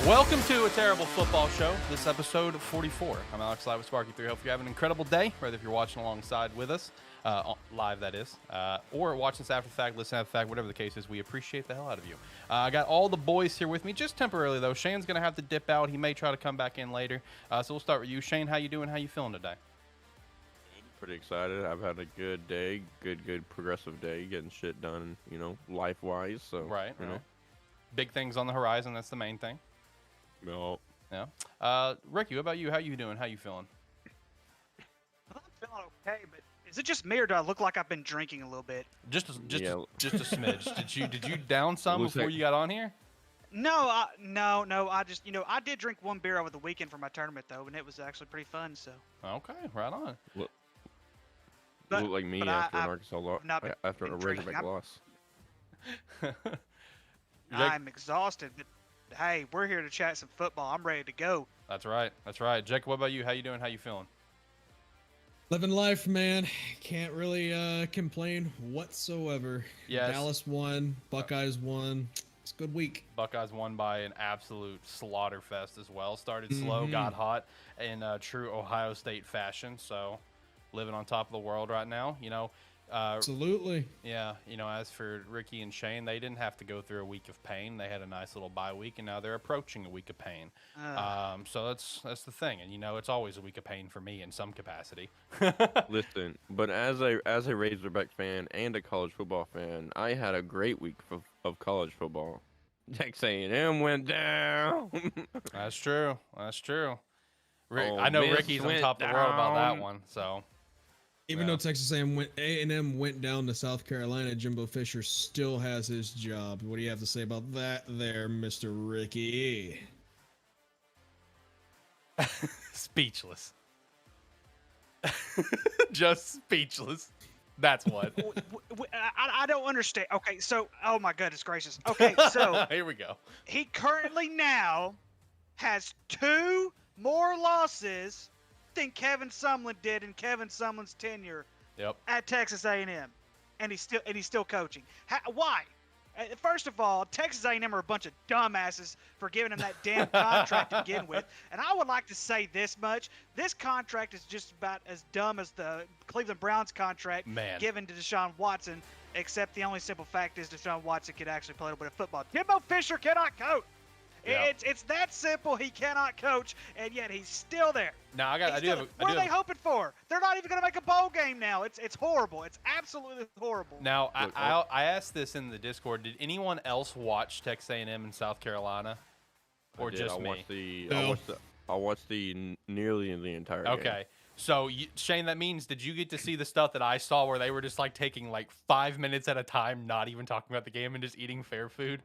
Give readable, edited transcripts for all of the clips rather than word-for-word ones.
Welcome to A Terrible Football Show. This is episode 44. I'm Alex live with SparkE3. Hope you have an incredible day, whether if you're watching alongside with us, live that is, or watching this after the fact, listening after the fact, whatever the case is, we appreciate the hell out of you. I got all the boys here with me, just temporarily though. Shane's going to have to dip out. He may try to come back in later. So we'll start with you. Shane, how you doing? How you feeling today? Pretty excited. I've had a good day, good progressive day, getting shit done, life-wise. So Right. Big things on the horizon. That's the main thing. No. Yeah. Ricky, what about you? How you doing? How you feeling? I'm feeling okay, but is it just me or do I look like I've been drinking a little bit? Just a smidge. Did you down some Looks before like- you got on here? No. I just, I did drink one beer over the weekend for my tournament though, and it was actually pretty fun. So. Okay, right on. Look But- like me but after an I've Arkansas loss, not been- after a been drinking. Razorback loss. I'm exhausted, but hey, we're here to chat some football. I'm ready to go. That's right. That's right. Jacob, what about you? How you doing? How you feeling? Living life, man. Can't really complain whatsoever. Yes. Dallas won. Buckeyes won. It's a good week. Buckeyes won by an absolute slaughter fest as well. Started slow, got hot in true Ohio State fashion. So living on top of the world right now. Absolutely. Yeah. As for Ricky and Shane, they didn't have to go through a week of pain. They had a nice little bye week, and now they're approaching a week of pain. So that's the thing. And it's always a week of pain for me in some capacity. Listen, but as a Razorback fan and a college football fan, I had a great week of college football. Texas A&M went down. That's true. That's true. Ole I know Miss Ricky's on went top of the world about that down. one. So. Even though Texas A&M went down to South Carolina, Jimbo Fisher still has his job. What do you have to say about that there, Mr. Ricky? Speechless. Just speechless. That's what. I don't understand. Okay, so oh my goodness gracious. Okay, so Here we go. he currently now has 2 more losses than Kevin Sumlin did in Kevin Sumlin's tenure Yep. at Texas A&M, and he's still coaching. Why? First of all, Texas A&M are a bunch of dumbasses for giving him that damn contract to begin with. And I would like to say this much: this contract is just about as dumb as the Cleveland Browns contract given to Deshaun Watson. Except the only simple fact is Deshaun Watson could actually play a little bit of football. Jimbo Fisher cannot coach. Yeah. It's that simple. He cannot coach, and yet he's still there. Now What are they hoping for? They're not even going to make a bowl game now. It's horrible. It's absolutely horrible. Now Look, I asked this in the Discord. Did anyone else watch Texas A&M in South Carolina, or just me? I watched nearly the entire game. Okay. So Shane, that means did you get to see the stuff that I saw where they were just like taking like 5 minutes at a time, not even talking about the game and just eating fair food?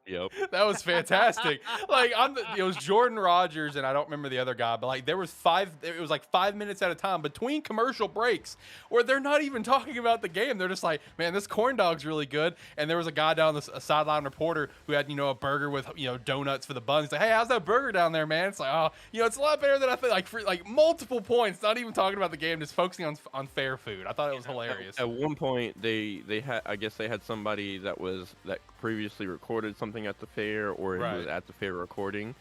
Yep. That was fantastic. Like it was Jordan Rogers and I don't remember the other guy, but like it was 5 minutes at a time between commercial breaks where they're not even talking about the game. They're just like, man, this corn dog's really good. And there was a guy down a sideline reporter who had, a burger with, donuts for the buns. He's like, hey, how's that burger down there, man? It's like, oh, it's a lot better than I think. Like for like multiple points, not even talking about the game, just focusing on fair food. I thought it was hilarious. At one point, they had, I guess they had somebody that previously recorded something at the fair, or he was at the fair recording,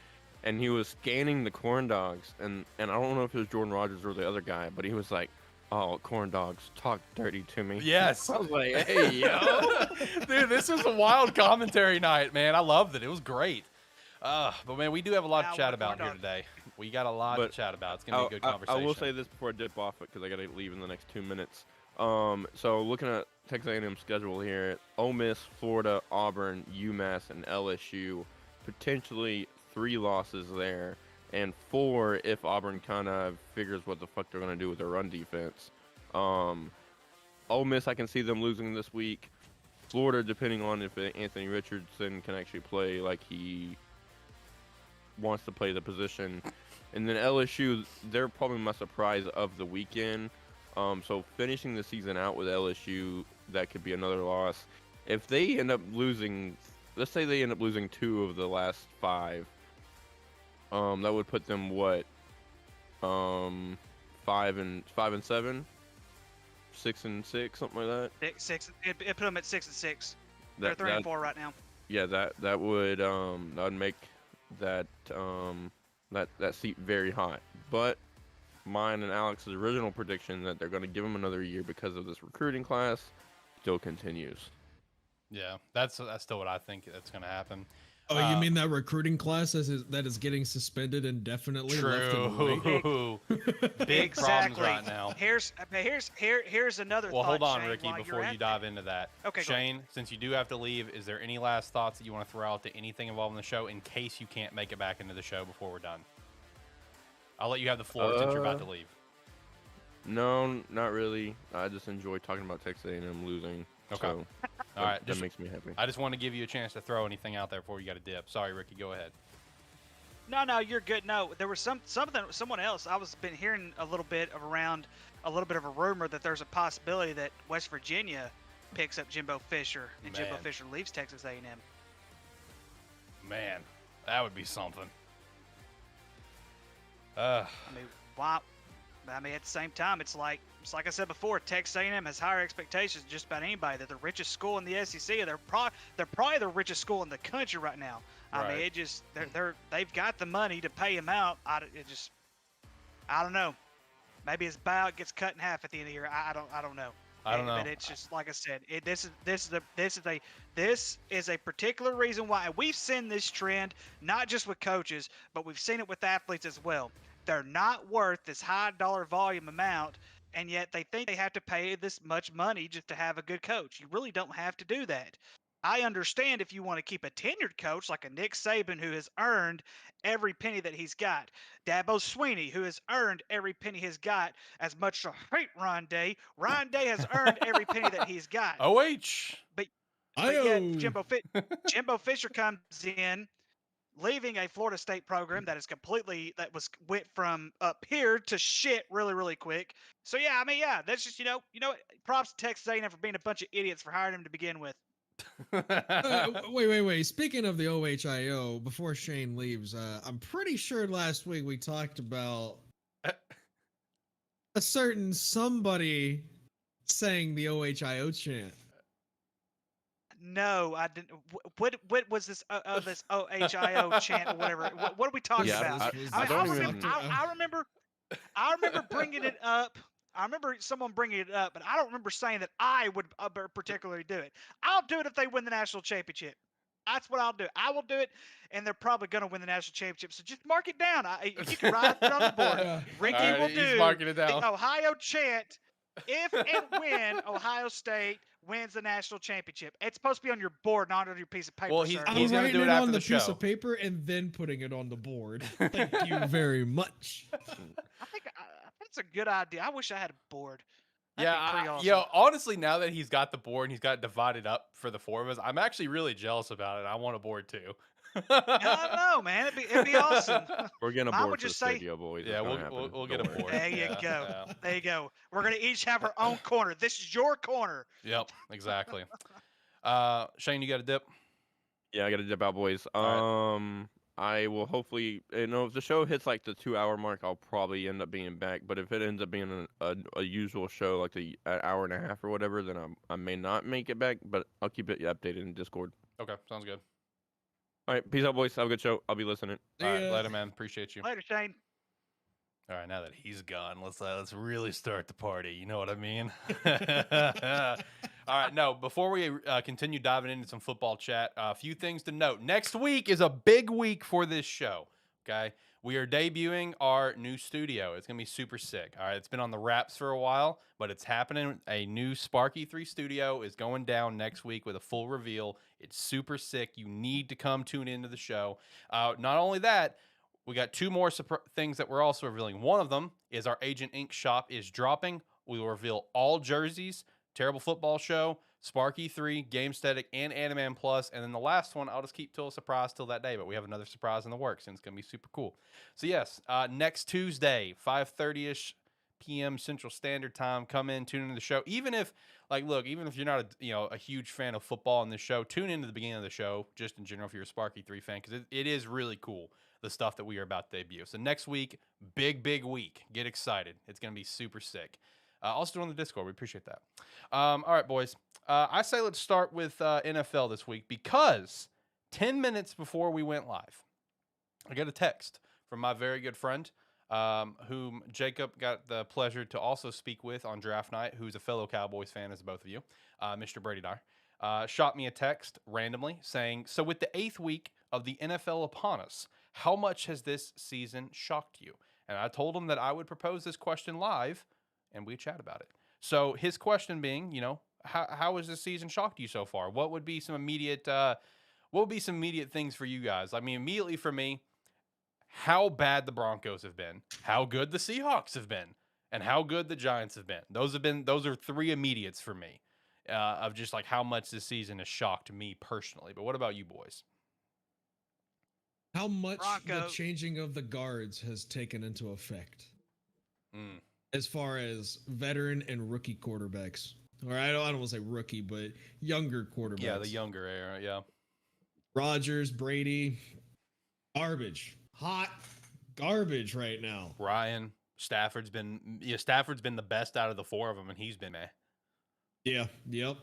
and he was scanning the corn dogs, and I don't know if it was Jordan Rogers or the other guy, but he was like, oh, corn dogs, talk dirty to me. Yes. I was like, hey, yo. Dude, this was a wild commentary night, man. I loved it. It was great. But man, we do have a lot to chat about here today. We got a lot to chat about. It's gonna be a good conversation. I will say this before I dip off it, because I gotta leave in the next 2 minutes. So looking at Texas A&M schedule here, Ole Miss, Florida, Auburn, UMass, and LSU, potentially 3 losses there, and 4 if Auburn kind of figures what the fuck they're gonna do with their run defense. Ole Miss, I can see them losing this week. Florida, depending on if Anthony Richardson can actually play like he wants to play the position. And then LSU, they're probably my surprise of the weekend. So finishing the season out with LSU, that could be another loss. If they end up losing, let's say they end up losing 2 of the last 5, that would put them what? 5 and 7, 6 and 6, something like that. It put them at 6 and 6. They're 3 and 4 right now. Yeah, that would make that that seat very hot. But mine and Alex's original prediction that they're going to give him another year because of this recruiting class still continues. Yeah, that's still what I think that's going to happen. Oh, you mean that recruiting class that is getting suspended indefinitely? Left in the True. Big problems right now. Here's another Well, thought, hold on, Shane, Ricky, while before you're you at dive into that. Okay, go ahead. Shane, since you do have to leave, is there any last thoughts that you want to throw out to anything involved in the show in case you can't make it back into the show before we're done? I'll let you have the floor since you're about to leave. No, not really. I just enjoy talking about Texas A&M losing. Okay. So All right. that makes me happy. I just want to give you a chance to throw anything out there before you got to dip. Sorry, Ricky. Go ahead. No, you're good. No, there was someone else. I was been hearing a little bit of a rumor that there's a possibility that West Virginia picks up Jimbo Fisher and Jimbo Fisher leaves Texas A&M. Man, that would be something. I mean, why? I mean, at the same time, it's like I said before, Texas A&M has higher expectations than just about anybody. They're the richest school in the SEC. They're probably the richest school in the country right now. I mean, it just they've got the money to pay him out. I don't know. Maybe his buyout gets cut in half at the end of the year. I don't know. I don't know. But it's just like I said. This is a particular reason why we've seen this trend, not just with coaches, but we've seen it with athletes as well. They're not worth this high dollar volume amount, and yet they think they have to pay this much money just to have a good coach. You really don't have to do that. I understand if you want to keep a tenured coach like a Nick Saban who has earned every penny that he's got. Dabo Swinney, who has earned every penny he's got, as much as I hate Ryan Day. Ryan Day has earned every penny that he's got. OH. But yet Jimbo Fisher comes in, leaving a Florida State program that went from up here to shit really, really quick. So yeah, I mean, yeah, that's just props to Texas A&M for being a bunch of idiots for hiring him to begin with. Wait. Speaking of the OHIO, before Shane leaves, I'm pretty sure last week we talked about a certain somebody saying the OHIO chant. No, I didn't. What was this this OHIO chant or whatever? What are we talking about? I remember bringing it up. I remember someone bringing it up, but I don't remember saying that I would particularly do it. I'll do it if they win the national championship. That's what I'll do. I will do it, and they're probably going to win the national championship. So just mark it down. You can write it on the board. Ricky will do the Ohio chant if and when Ohio State wins the national championship. It's supposed to be on your board, not on your piece of paper. Well, he's going to do it after the show. Piece of paper and then putting it on the board. Thank you very much. I think that's a good idea. I wish I had a board. Awesome. Honestly, now that he's got the board and he's got it divided up for the four of us, I'm actually really jealous about it. I want a board too. I know, man. It'd be awesome. We're getting a board for the studio, boys. Yeah, we'll get a board. There you go. Yeah. There you go. We're gonna each have our own corner. This is your corner. Yep, exactly. Shane, you got a dip? Yeah, I got to dip out, boys. I will hopefully, if the show hits like the 2-hour mark, I'll probably end up being back. But if it ends up being a usual show, like an hour and a half or whatever, then I may not make it back. But I'll keep it updated in Discord. Okay, sounds good. All right, peace out, boys. Have a good show. I'll be listening. All right, later, man. Appreciate you. Later, Shane. All right, now that he's gone, let's really start the party. You know what I mean? All right, no, before we continue diving into some football chat, a few things to note. Next week is a big week for this show, okay? We are debuting our new studio. It's going to be super sick, all right? It's been on the wraps for a while, but it's happening. A new SparkE3 studio is going down next week with a full reveal. It's super sick. You need to come tune into the show. Not only that, we got two more things that we're also revealing. One of them is our Agent Inc. shop is dropping. We will reveal all jerseys, Terrible Football Show, SparkE3, Gamesthetic, and AniMan Plus. And then the last one, I'll just keep till a surprise till that day, but we have another surprise in the works, and it's going to be super cool. So, yes, next Tuesday, 5:30-ish p.m. Central Standard Time, come in, tune into the show. Even if you're not a huge fan of football in this show, tune into the beginning of the show, just in general, if you're a SparkE3 fan, because it is really cool, the stuff that we are about to debut. So next week, big week. Get excited. It's going to be super sick. Also do it on the Discord. We appreciate that. All right, boys. I say let's start with NFL this week because 10 minutes before we went live, I get a text from my very good friend, whom Jacob got the pleasure to also speak with on draft night, who's a fellow Cowboys fan, as both of you, Mr. Brady Dyer, shot me a text randomly saying, "So with the 8th week of the NFL upon us, how much has this season shocked you?" And I told him that I would propose this question live, and we chat about it. So his question being, how has this season shocked you so far? What would be some immediate things for you guys? I mean, immediately for me, how bad the Broncos have been, how good the Seahawks have been, and how good the Giants have been. Those are 3 immediates for me, of just like how much this season has shocked me personally. But what about you boys? How much the Bronco. changing of the guards has taken into effect Mm. as far as veteran and rookie quarterbacks? Or I don't want to say rookie, but younger quarterbacks. Yeah, the younger era. Yeah. Rodgers, Brady, garbage, hot garbage right now. Ryan, Stafford's been the best out of the 4 of them, and he's been meh. Yeah, yep.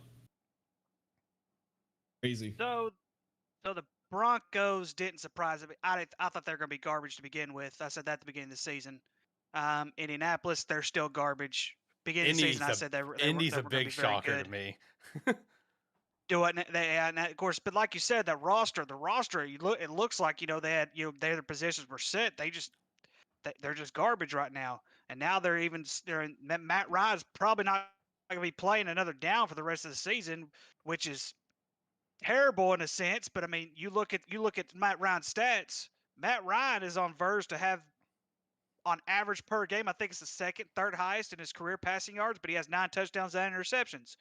Crazy. So the Broncos didn't surprise me. I thought they were going to be garbage to begin with. I said that at the beginning of the season. Indianapolis, they're still garbage. Beginning of the season, I said they were Indy's they a were gonna big be very shocker good. to me. Do it, and of course, but like you said, the roster, it looks like they had their positions were set. They're just garbage right now, and now they're in. Matt Ryan's probably not going to be playing another down for the rest of the season, which is terrible in a sense. But I mean, you look at Matt Ryan's stats. Matt Ryan is on verge to have, on average per game, I think it's the second, third highest in his career passing yards, but he has 9 touchdowns and interceptions.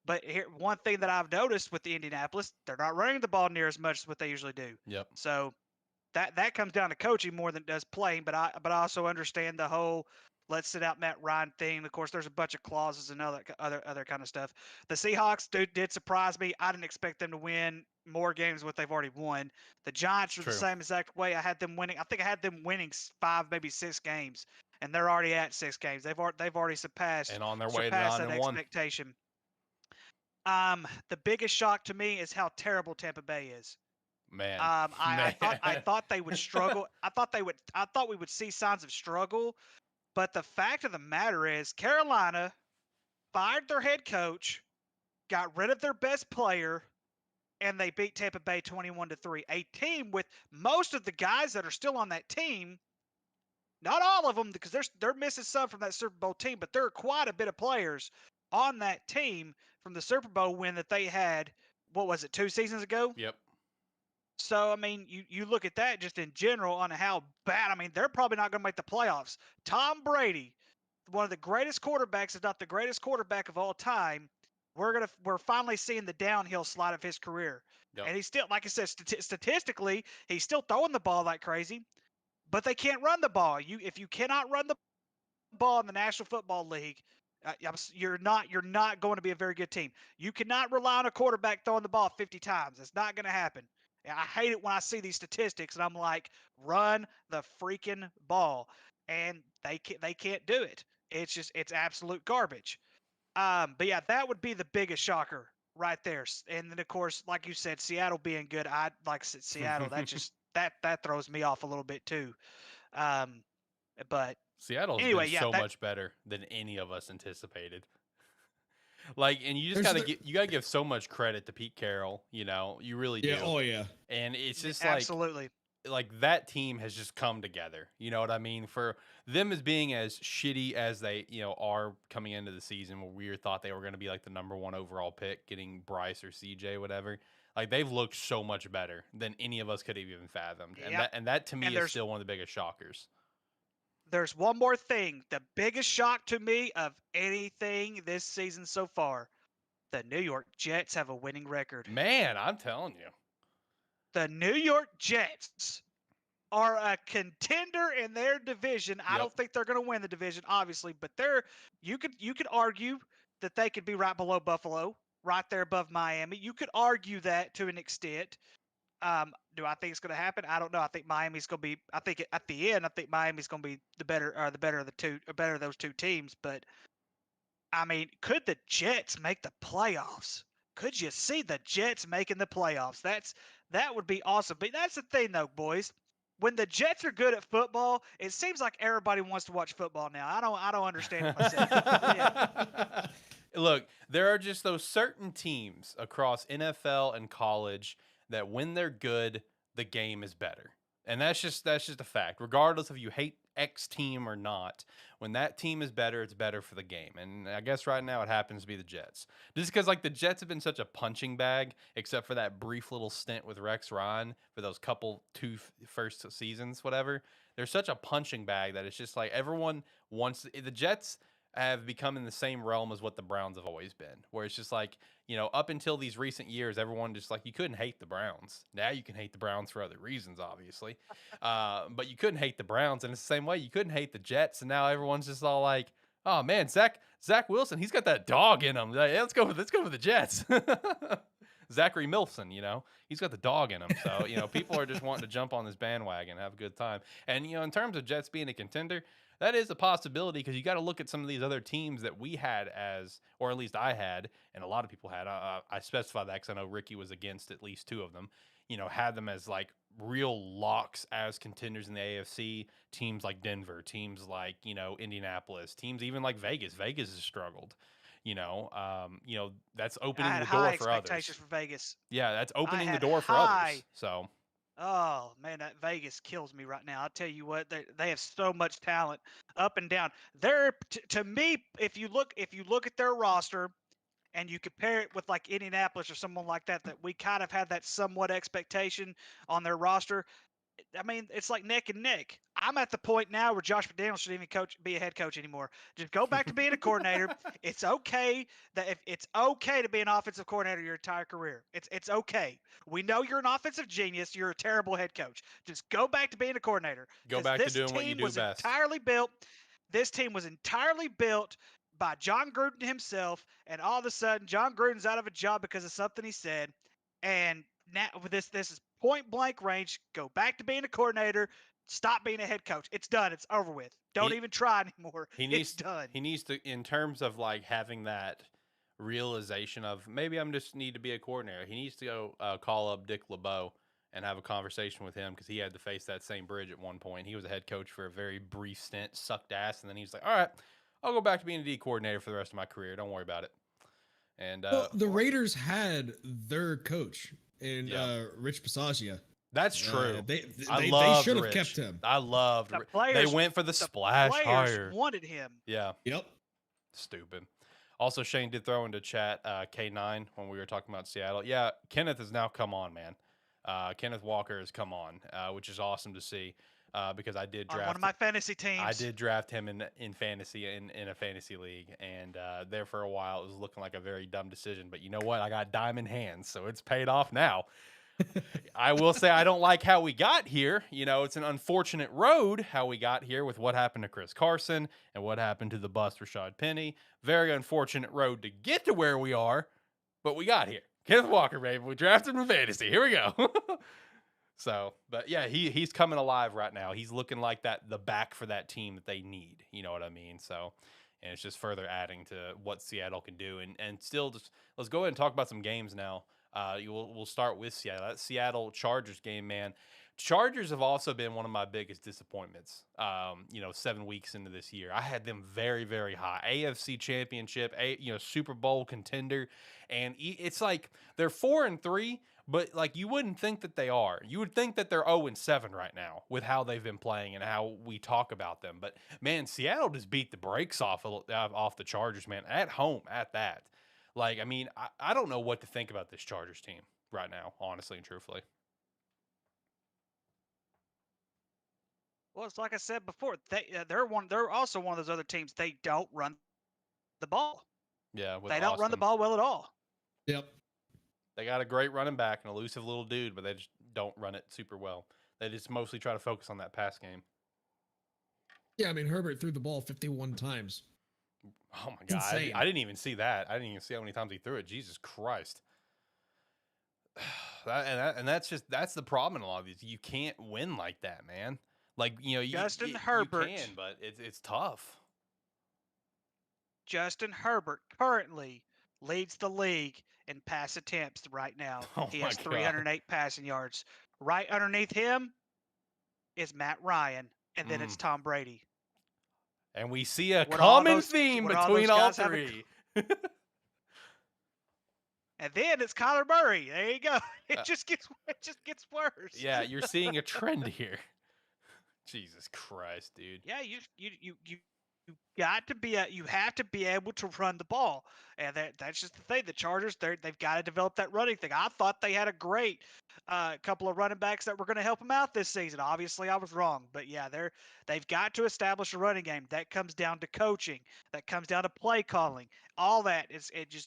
But here, one thing that I've noticed with the Indianapolis, they're not running the ball near as much as what they usually do. Yep. So that comes down to coaching more than it does playing. But I also understand the whole let's sit out Matt Ryan thing. Of course, there's a bunch of clauses and other kind of stuff. The Seahawks did surprise me. I didn't expect them to win more games than what they've already won. The Giants are True. the same exact way. I had them winning. I think I had them winning 5, maybe 6 games, and they're already at 6 games. They've already surpassed And on their way to that 9-1. expectation. The biggest shock to me is how terrible Tampa Bay is. Man. I thought they would struggle. I thought we would see signs of struggle, but the fact of the matter is Carolina fired their head coach, got rid of their best player, and they beat Tampa Bay 21-3. A team with most of the guys that are still on that team, not all of them, because they're missing some from that Super Bowl team, but there are quite a bit of players on that team from the Super Bowl win that they had, what was it, 2 seasons ago? Yep. So, I mean, you look at that just in general on how bad, I mean, they're probably not going to make the playoffs. Tom Brady, one of the greatest quarterbacks, if not the greatest quarterback of all time, we're finally seeing the downhill slide of his career. Yep. And he's still, like I said, statistically, he's still throwing the ball like crazy, but they can't run the ball. If you cannot run the ball in the National Football League, you're not going to be a very good team. You cannot rely on a quarterback throwing the ball 50 times. It's not going to happen. I hate it when I see these statistics and I'm like, run the freaking ball, and they can't do it. It's absolute garbage. But yeah, that would be the biggest shocker right there. And then of course, like you said, Seattle being good. I like Seattle. That just that throws me off a little bit too. But Seattle's anyway, been yeah, so much better than any of us anticipated. Like, and you just gotta give so much credit to Pete Carroll. You really do. Yeah. Oh yeah. And it's just absolutely. like that team has just come together. You know what I mean? For them as being as shitty as they, are coming into the season, where we thought they were going to be like the number 1 overall pick, getting Bryce or CJ, whatever. Like, they've looked so much better than any of us could have even fathomed. Yep. And that to me is still one of the biggest shockers. There's one more thing. The biggest shock to me of anything this season so far. The New York Jets have a winning record. Man, I'm telling you. The New York Jets are a contender in their division. I don't think they're going to win the division, obviously, but you could argue that they could be right below Buffalo, right there above Miami. You could argue that to an extent. Do I think it's going to happen? I don't know. I think Miami's going to be. I think at the end, I think Miami's going to be the better of the two, or better of those 2 teams. But I mean, could the Jets make the playoffs? Could you see the Jets making the playoffs? That would be awesome. But that's the thing, though, boys. when the Jets are good at football, it seems like everybody wants to watch football now. I don't understand it myself. Yeah. Look, there are just those certain teams across NFL and college that when they're good, the game is better. And that's just a fact. Regardless if you hate X team or not, when that team is better, it's better for the game. And I guess right now it happens to be the Jets. Just because like the Jets have been such a punching bag, except for that brief little stint with Rex Ryan for those first seasons, whatever. They're such a punching bag that it's just like everyone wants the Jets have become in the same realm as what the Browns have always been, where it's just like, up until these recent years, everyone just like, you couldn't hate the Browns. Now you can hate the Browns for other reasons, obviously. But you couldn't hate the Browns. And it's the same way you couldn't hate the Jets. And now everyone's just all like, oh man, Zach Wilson, he's got that dog in him. Like, yeah, let's go with the Jets. Zachary Milson, he's got the dog in him. So, people are just wanting to jump on this bandwagon and have a good time. And, in terms of Jets being a contender, that is a possibility because you got to look at some of these other teams that we had or at least I had, and a lot of people had. I specify that because I know Ricky was against at least two of them. Had them as like real locks as contenders in the AFC. Teams like Denver, teams like Indianapolis, teams even like Vegas. Vegas has struggled. That's opening the door for others. Expectations for Vegas. Yeah, that's opening the door for others. So. Oh man, that Vegas kills me right now. I'll tell you what, they have so much talent up and down. They're to me, if you look at their roster and you compare it with like Indianapolis or someone like that we kind of had that somewhat expectation on their roster. I mean, it's like neck and neck. I'm at the point now where Josh McDaniels shouldn't even be a head coach anymore. Just go back to being a coordinator. It's okay it's okay to be an offensive coordinator your entire career. It's okay. We know you're an offensive genius. You're a terrible head coach. Just go back to being a coordinator. Go back to doing what you do best. This team was entirely built by John Gruden himself, and all of a sudden John Gruden's out of a job because of something he said. And now this is point blank range. Go back to being a coordinator. Stop being a head coach. It's done. It's over with. Don't even try anymore. It's done. He needs to, in terms of like having that realization of maybe I'm just need to be a coordinator. He needs to go call up Dick LeBeau and have a conversation with him because he had to face that same bridge at one point. He was a head coach for a very brief stint, sucked ass, and then he was like, all right, I'll go back to being a D coordinator for the rest of my career. Don't worry about it. And the Raiders had their coach in Rich Bisaccia. That's true. They should have kept him. I loved Rich. They went for the splash hire. Wanted him. Yeah. Yep. Stupid. Also, Shane did throw into chat K9 when we were talking about Seattle. Yeah, Kenneth has now come on, man. Kenneth Walker has come on, which is awesome to see because I did draft one of my fantasy teams. I did draft him in fantasy in a fantasy league, and there for a while it was looking like a very dumb decision. But you know what? I got diamond hands, so it's paid off now. I will say I don't like how we got here. It's an unfortunate road how we got here with what happened to Chris Carson and what happened to the bust Rashad Penny. Very unfortunate road to get to where we are, but we got here. Kenneth Walker, baby. We drafted him in fantasy. Here we go. So, but yeah, he's coming alive right now. He's looking like the back for that team that they need. You know what I mean? So, and it's just further adding to what Seattle can do. And still, just let's go ahead and talk about some games now. We'll start with Seattle. That Seattle Chargers game, man. Chargers have also been one of my biggest disappointments. 7 weeks into this year, I had them very, very high. AFC Championship, Super Bowl contender, and it's like they're 4-3, but like you wouldn't think that they are. You would think that they're 0-7 right now with how they've been playing and how we talk about them. But man, Seattle just beat the brakes off the Chargers, man, at home at that. Like, I mean, I don't know what to think about this Chargers team right now, honestly and truthfully. Well, it's like I said before. They're also one of those other teams. They don't run the ball. Yeah, they don't run the ball well at all. Yep. They got a great running back, an elusive little dude, but they just don't run it super well. They just mostly try to focus on that pass game. Yeah, I mean, Herbert threw the ball 51 times. Oh my God. I didn't even see that. I didn't even see how many times he threw it. Jesus Christ. That's the problem in a lot of these. You can't win like that, man. Like, Justin Herbert, you can, but it's tough. Justin Herbert currently leads the league in pass attempts right now. He has 308 passing yards. Right underneath him, is Matt Ryan, and then it's Tom Brady. And we see a Would common those- theme would between those all guys have a- three. And then it's Kyler Murray. There you go. It just gets worse. Yeah, you're seeing a trend here. Jesus Christ, dude. Yeah, you got to be you have to be able to run the ball, and that's just the thing. The Chargers, they've got to develop that running thing. I thought they had a great couple of running backs that were going to help them out this season. Obviously, I was wrong, but yeah, they've got to establish a running game. That comes down to coaching. That comes down to play calling. All that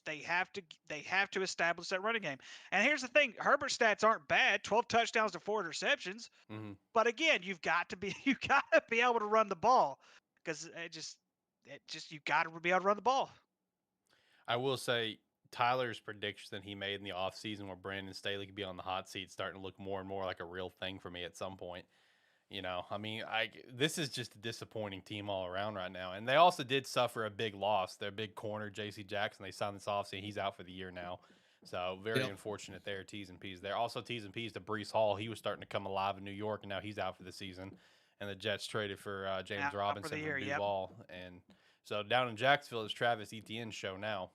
they have to establish that running game. And here's the thing: Herbert's stats aren't bad. 12 touchdowns to 4 interceptions. Mm-hmm. But again, you got to be able to run the ball, because you got to be able to run the ball. I will say Tyler's prediction that he made in the offseason where Brandon Staley could be on the hot seat starting to look more and more like a real thing for me at some point. You know, I mean, this is just a disappointing team all around right now. And they also did suffer a big loss. Their big corner, J.C. Jackson, they signed this offseason. He's out for the year now. So very unfortunate there, T's and P's there. Also T's and P's to Breece Hall. He was starting to come alive in New York, and now he's out for the season. And the Jets traded for James Robinson from Duval. And so down in Jacksonville is Travis Etienne's show now,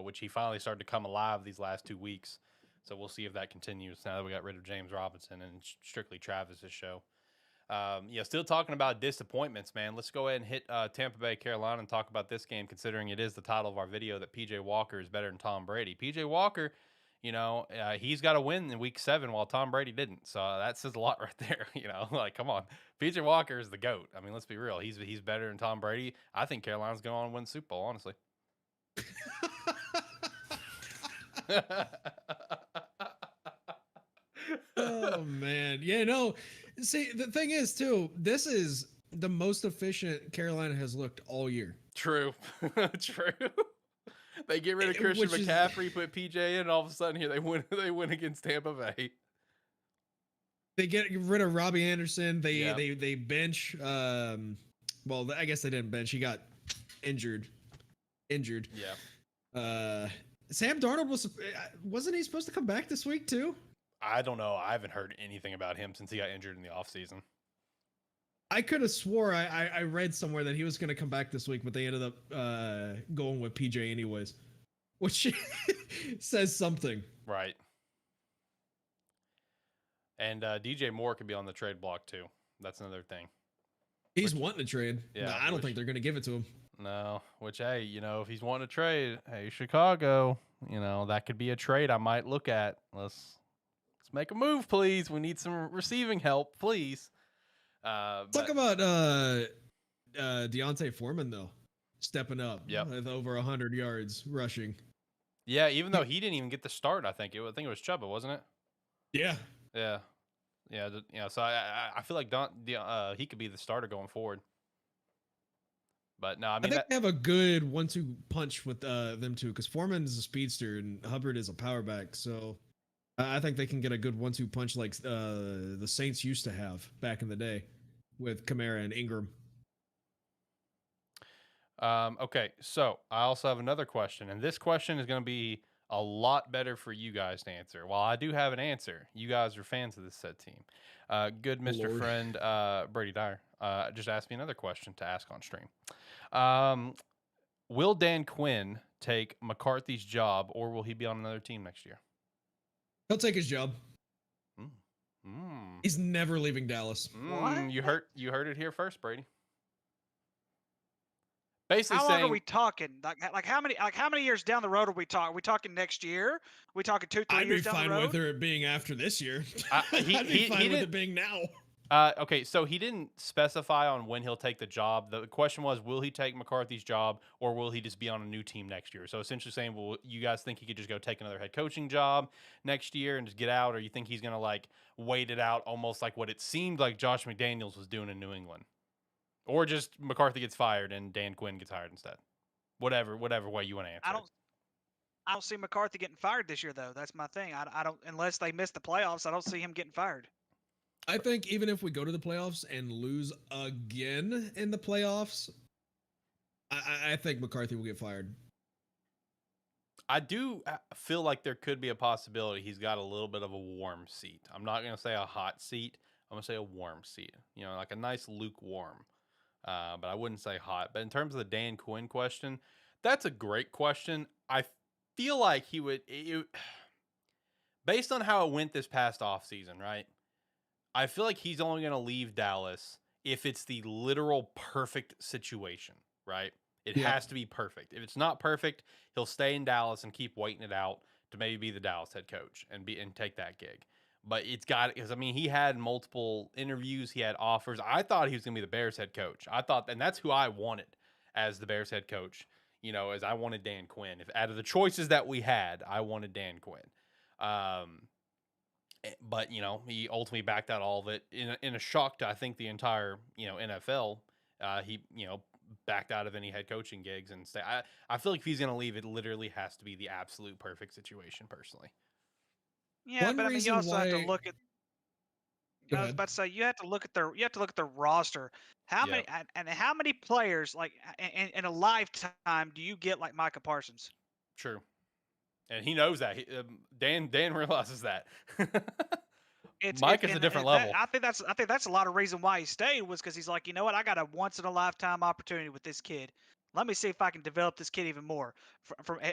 which he finally started to come alive these last 2 weeks. So we'll see if that continues now that we got rid of James Robinson and strictly Travis's show. Still talking about disappointments, man. Let's go ahead and hit Tampa Bay, Carolina, and talk about this game, considering it is the title of our video that P.J. Walker is better than Tom Brady. P.J. Walker, he's got to win in Week 7 while Tom Brady didn't. So that says a lot right there. Like, come on. P.J. Walker is the GOAT. I mean, let's be real. He's better than Tom Brady. I think Carolina's going on to win the Super Bowl, honestly. Oh, man. Yeah, no. See, the thing is, too, this is the most efficient Carolina has looked all year. True. True. They get rid of Christian McCaffrey, put PJ in, and all of a sudden here they win against Tampa Bay. They get rid of Robbie Anderson. They bench. Well, I guess they didn't bench. He got injured. Yeah. Sam Darnold wasn't he supposed to come back this week too? I don't know. I haven't heard anything about him since he got injured in the offseason. I could have swore I read somewhere that he was going to come back this week, but they ended up going with PJ anyways, which says something. Right. And DJ Moore could be on the trade block too. That's another thing. He's wanting to trade. Yeah, I don't think they're going to give it to him. No, which, hey, if he's wanting to trade, hey, Chicago, that could be a trade I might look at. Let's make a move, please. We need some receiving help, please. Talk about Deontay Foreman, though, stepping up with over 100 yards rushing. Yeah, even though he didn't even get the start, I think it was Chuba, wasn't it? Yeah. So I feel like he could be the starter going forward. But no, I mean, I think they have a good 1-2 punch with them too, because Foreman is a speedster and Hubbard is a power back. So I think they can get a good 1-2 punch like the Saints used to have back in the day with Kamara and Ingram. Okay, so I also have another question, and this question is going to be a lot better for you guys to answer. While I do have an answer, you guys are fans of this said team. Good Mr. Lord. Friend Brady Dyer just asked me another question to ask on stream. Will Dan Quinn take McCarthy's job, or will he be on another team next year? He'll take his job. He's never leaving Dallas. What? You heard it here first, Brady. Basically, how long are we talking? Like how many years down the road are we talking? Are we talking next year? Are we talking 2-3 years down the road? I'd be fine with it being after this year. I'd be fine with it being now. Okay, so he didn't specify on when he'll take the job. The question was, will he take McCarthy's job, or will he just be on a new team next year? So essentially saying, well, you guys think he could just go take another head coaching job next year and just get out, or you think he's going to wait it out almost like what it seemed like Josh McDaniels was doing in New England? Or just McCarthy gets fired and Dan Quinn gets hired instead. Whatever way you want to answer. I don't see McCarthy getting fired this year, though. That's my thing. I don't, unless they miss the playoffs, I don't see him getting fired. I think even if we go to the playoffs and lose again in the playoffs, I think McCarthy will get fired. I do feel like there could be a possibility he's got a little bit of a warm seat. I'm not going to say a hot seat, I'm gonna say a warm seat. You know, like a nice lukewarm. But I wouldn't say hot. But in terms of the Dan Quinn question, that's a great question. I feel like he would, based on how it went this past offseason, right? I feel like he's only going to leave Dallas if it's the literal perfect situation, right? It has to be perfect. If it's not perfect, he'll stay in Dallas and keep waiting it out to maybe be the Dallas head coach and take that gig. But it's got, because I mean, he had multiple interviews, he had offers. I thought he was going to be the Bears head coach. I thought, and that's who I wanted as the Bears head coach. You know, as I wanted Dan Quinn. If out of the choices that we had, I wanted Dan Quinn. But you know, he ultimately backed out all of it in a shock to I think the entire NFL. He backed out of any head coaching gigs and stay. I feel like if he's going to leave, it literally has to be the absolute perfect situation. Personally, Yeah, but I mean, you also have to look at. Go I was ahead. about to say you have to look at the roster. How many and how many players like in a lifetime do you get like Micah Parsons? true, and he knows that. Dan realizes that. Mike is a different level. I think that's a lot of reason why he stayed was because he's like, you know what, I got a once in a lifetime opportunity with this kid. Let me see if I can develop this kid even more.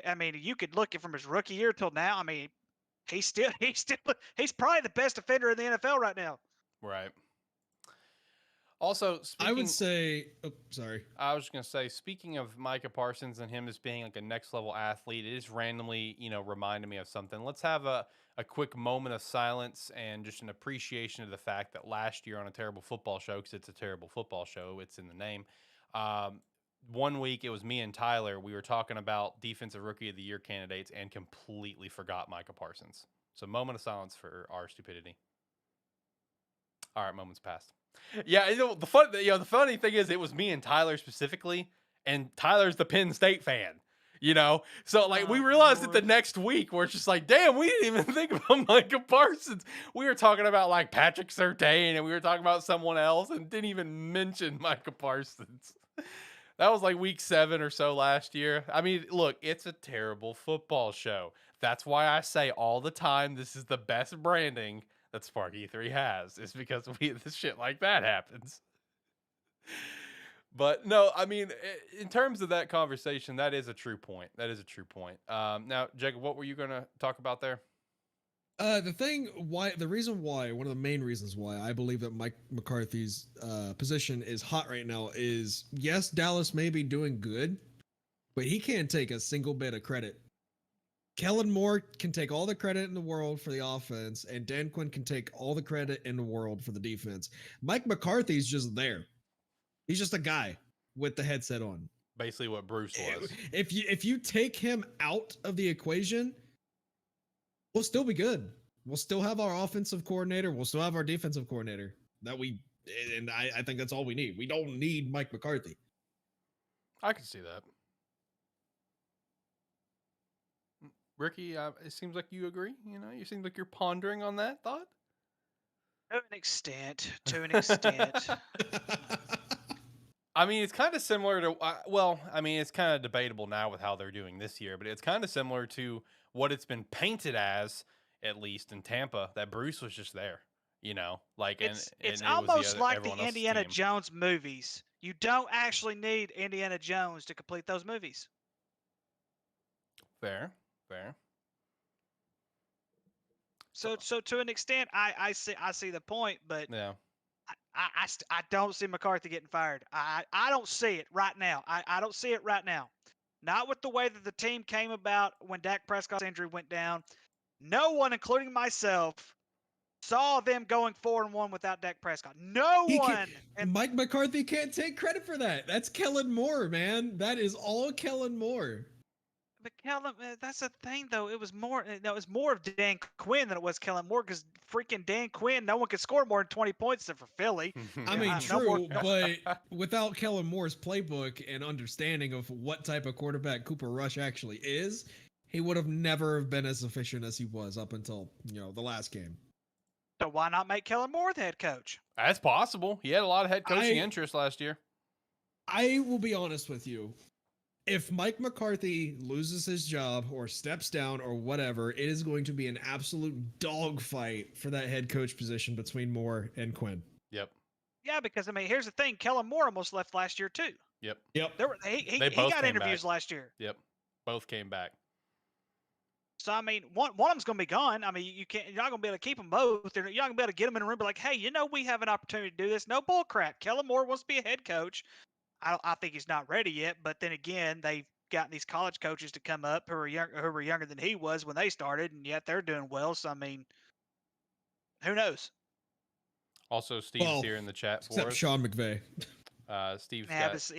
I mean, you could look at from his rookie year till now. I mean, he's probably the best defender in the NFL right now. Right. Also, I would say, sorry. I was just gonna say, speaking of Micah Parsons and him as being like a next level athlete, it is randomly, reminding me of something. Let's have a quick moment of silence and just an appreciation of the fact that last year on a terrible football show, because it's a terrible football show, it's in the name. 1 week it was me and Tyler. We were talking about defensive rookie of the year candidates and completely forgot Micah Parsons. So moment of silence for our stupidity. All right, moments passed. Yeah, the funny thing is, it was me and Tyler specifically, and Tyler's the Penn State fan. So like we realized it the next week, where it's just like, damn, we didn't even think about Micah Parsons. We were talking about like Patrick Surtain, and we were talking about someone else, and didn't even mention Micah Parsons. That was like week 7 or so last year. I mean, look, it's a terrible football show. That's why I say all the time, this is the best branding that SparkE3 has, is because this shit like that happens. But no, I mean, in terms of that conversation, that is a true point. Now, Jacob, what were you going to talk about there? The reason why, one of the main reasons why I believe that Mike McCarthy's position is hot right now is, yes, Dallas may be doing good, but he can't take a single bit of credit. Kellen Moore can take all the credit in the world for the offense, and Dan Quinn can take all the credit in the world for the defense. Mike McCarthy's just there. He's just a guy with the headset on. Basically what Bruce was. If you take him out of the equation, we'll still be good. We'll still have our offensive coordinator. We'll still have our defensive coordinator. I think that's all we need. We don't need Mike McCarthy. I can see that. Ricky, it seems like you agree. You seem like you're pondering on that thought. To an extent. I mean, it's kind of similar to, it's kind of debatable now with how they're doing this year, but it's kind of similar to what it's been painted as, at least in Tampa, that Bruce was just there, like, it's almost like the Indiana Jones movies. You don't actually need Indiana Jones to complete those movies. Fair. So to an extent, I see the point, but yeah. I don't see McCarthy getting fired. I don't see it right now. I don't see it right now. Not with the way that the team came about when Dak Prescott's injury went down. No one, including myself, saw them going 4-1 without Dak Prescott. No one. And Mike McCarthy can't take credit for that. That's Kellen Moore, man. That is all Kellen Moore. But Kellen, that's the thing, though. It was more of Dan Quinn than it was Kellen Moore, because freaking Dan Quinn, no one could score more than 20 points than for Philly. I mean, true, but without Kellen Moore's playbook and understanding of what type of quarterback Cooper Rush actually is, he would have never been as efficient as he was up until the last game. So why not make Kellen Moore the head coach? That's possible. He had a lot of head coaching interest last year. I will be honest with you. If Mike McCarthy loses his job or steps down or whatever, it is going to be an absolute dogfight for that head coach position between Moore and Quinn. Yep. Yeah, because I mean, here's the thing: Kellen Moore almost left last year too. Yep. There were he They both got came interviews back. last year. Yep. Both came back. So I mean, one of them's going to be gone. I mean, you're not going to be able to keep them both. You're not going to be able to get them in a room and be like, hey, we have an opportunity to do this. No bull crap. Kellen Moore wants to be a head coach. I think he's not ready yet. But then again, they've gotten these college coaches to come up who were younger than he was when they started, and yet they're doing well. So I mean, who knows? Also, Steve's here in the chat for Except us. Sean McVay. Steve's Besides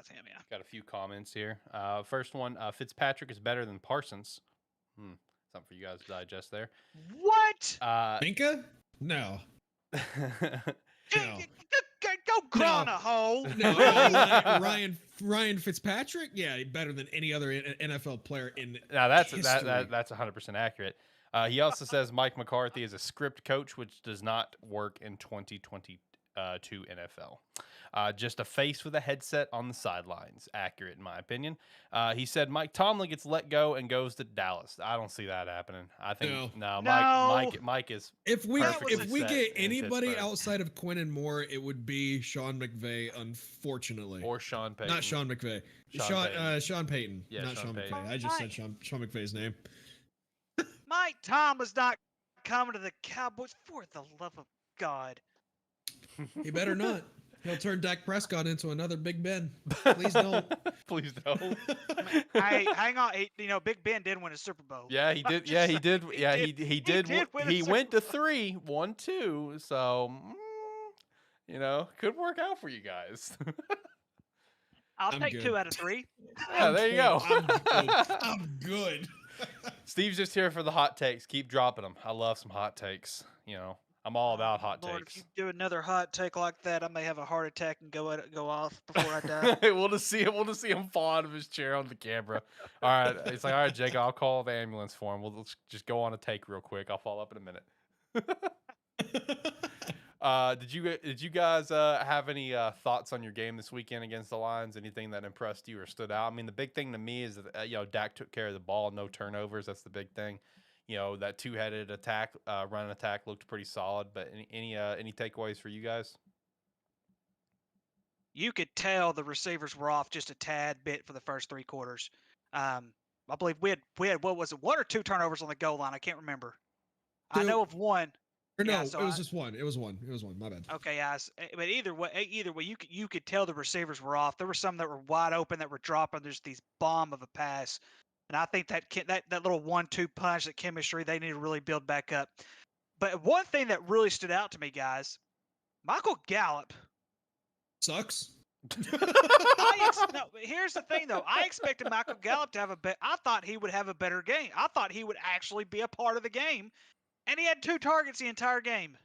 him, yeah. got a few comments here. First one, Fitzpatrick is better than Parsons. Something for you guys to digest there. What? Minka? No. No. Go grind a hole. No, Ryan Fitzpatrick? Yeah, better than any other NFL player in Now that's history. that's 100% accurate. He also says Mike McCarthy is a script coach, which does not work in 2022 NFL. Just a face with a headset on the sidelines. Accurate, in my opinion. He said Mike Tomlin gets let go and goes to Dallas. I don't see that happening. I think No. Mike is. If we perfectly set get in anybody Pittsburgh. outside of Quinn and Moore, it would be Sean McVay, unfortunately. Or Sean Payton. Not Sean McVay. Sean Payton. Yeah, not Sean Sean Payton. McVay. I just said Sean McVay's name. Mike Tomlin's not coming to the Cowboys, for the love of God. He better not. He'll turn Dak Prescott into another Big Ben. Please don't. Please don't. Hey, hang on. Big Ben did win a Super Bowl. Yeah, he did. Yeah, he did. Yeah, he did. win a He Super went to 3, 1, 2. So, could work out for you guys. I'll I'm take good. 2 out of 3. Yeah, there you go. I'm good. Steve's just here for the hot takes. Keep dropping them. I love some hot takes. I'm all about hot Lord, takes. if you do another hot take like that, I may have a heart attack and go off before I die. We'll just see him fall out of his chair on the camera. All right, it's like, all right, Jake, I'll call the ambulance for him. Let's just go on a take real quick. I'll follow up in a minute. Did you guys have any thoughts on your game this weekend against the Lions? Anything that impressed you or stood out? I mean, the big thing to me is that Dak took care of the ball, no turnovers. That's the big thing. That two-headed attack, run attack looked pretty solid. But any takeaways for you guys? You could tell the receivers were off just a tad bit for the first 3 quarters. I believe we had what was it, 1 or 2 turnovers on the goal line? I can't remember. I know of one. Or no, Yeah, so it was just one. It was one. My bad. Okay, guys. But either way, you could tell the receivers were off. There were some that were wide open that were dropping. There's these bomb of a pass, and I think that little 1-2 punch, that chemistry, they need to really build back up. But one thing that really stood out to me, guys, Michael Gallup Sucks. No, here's the thing, though. I expected Michael Gallup to have I thought he would have a better game. I thought he would actually be a part of the game. And he had 2 targets the entire game.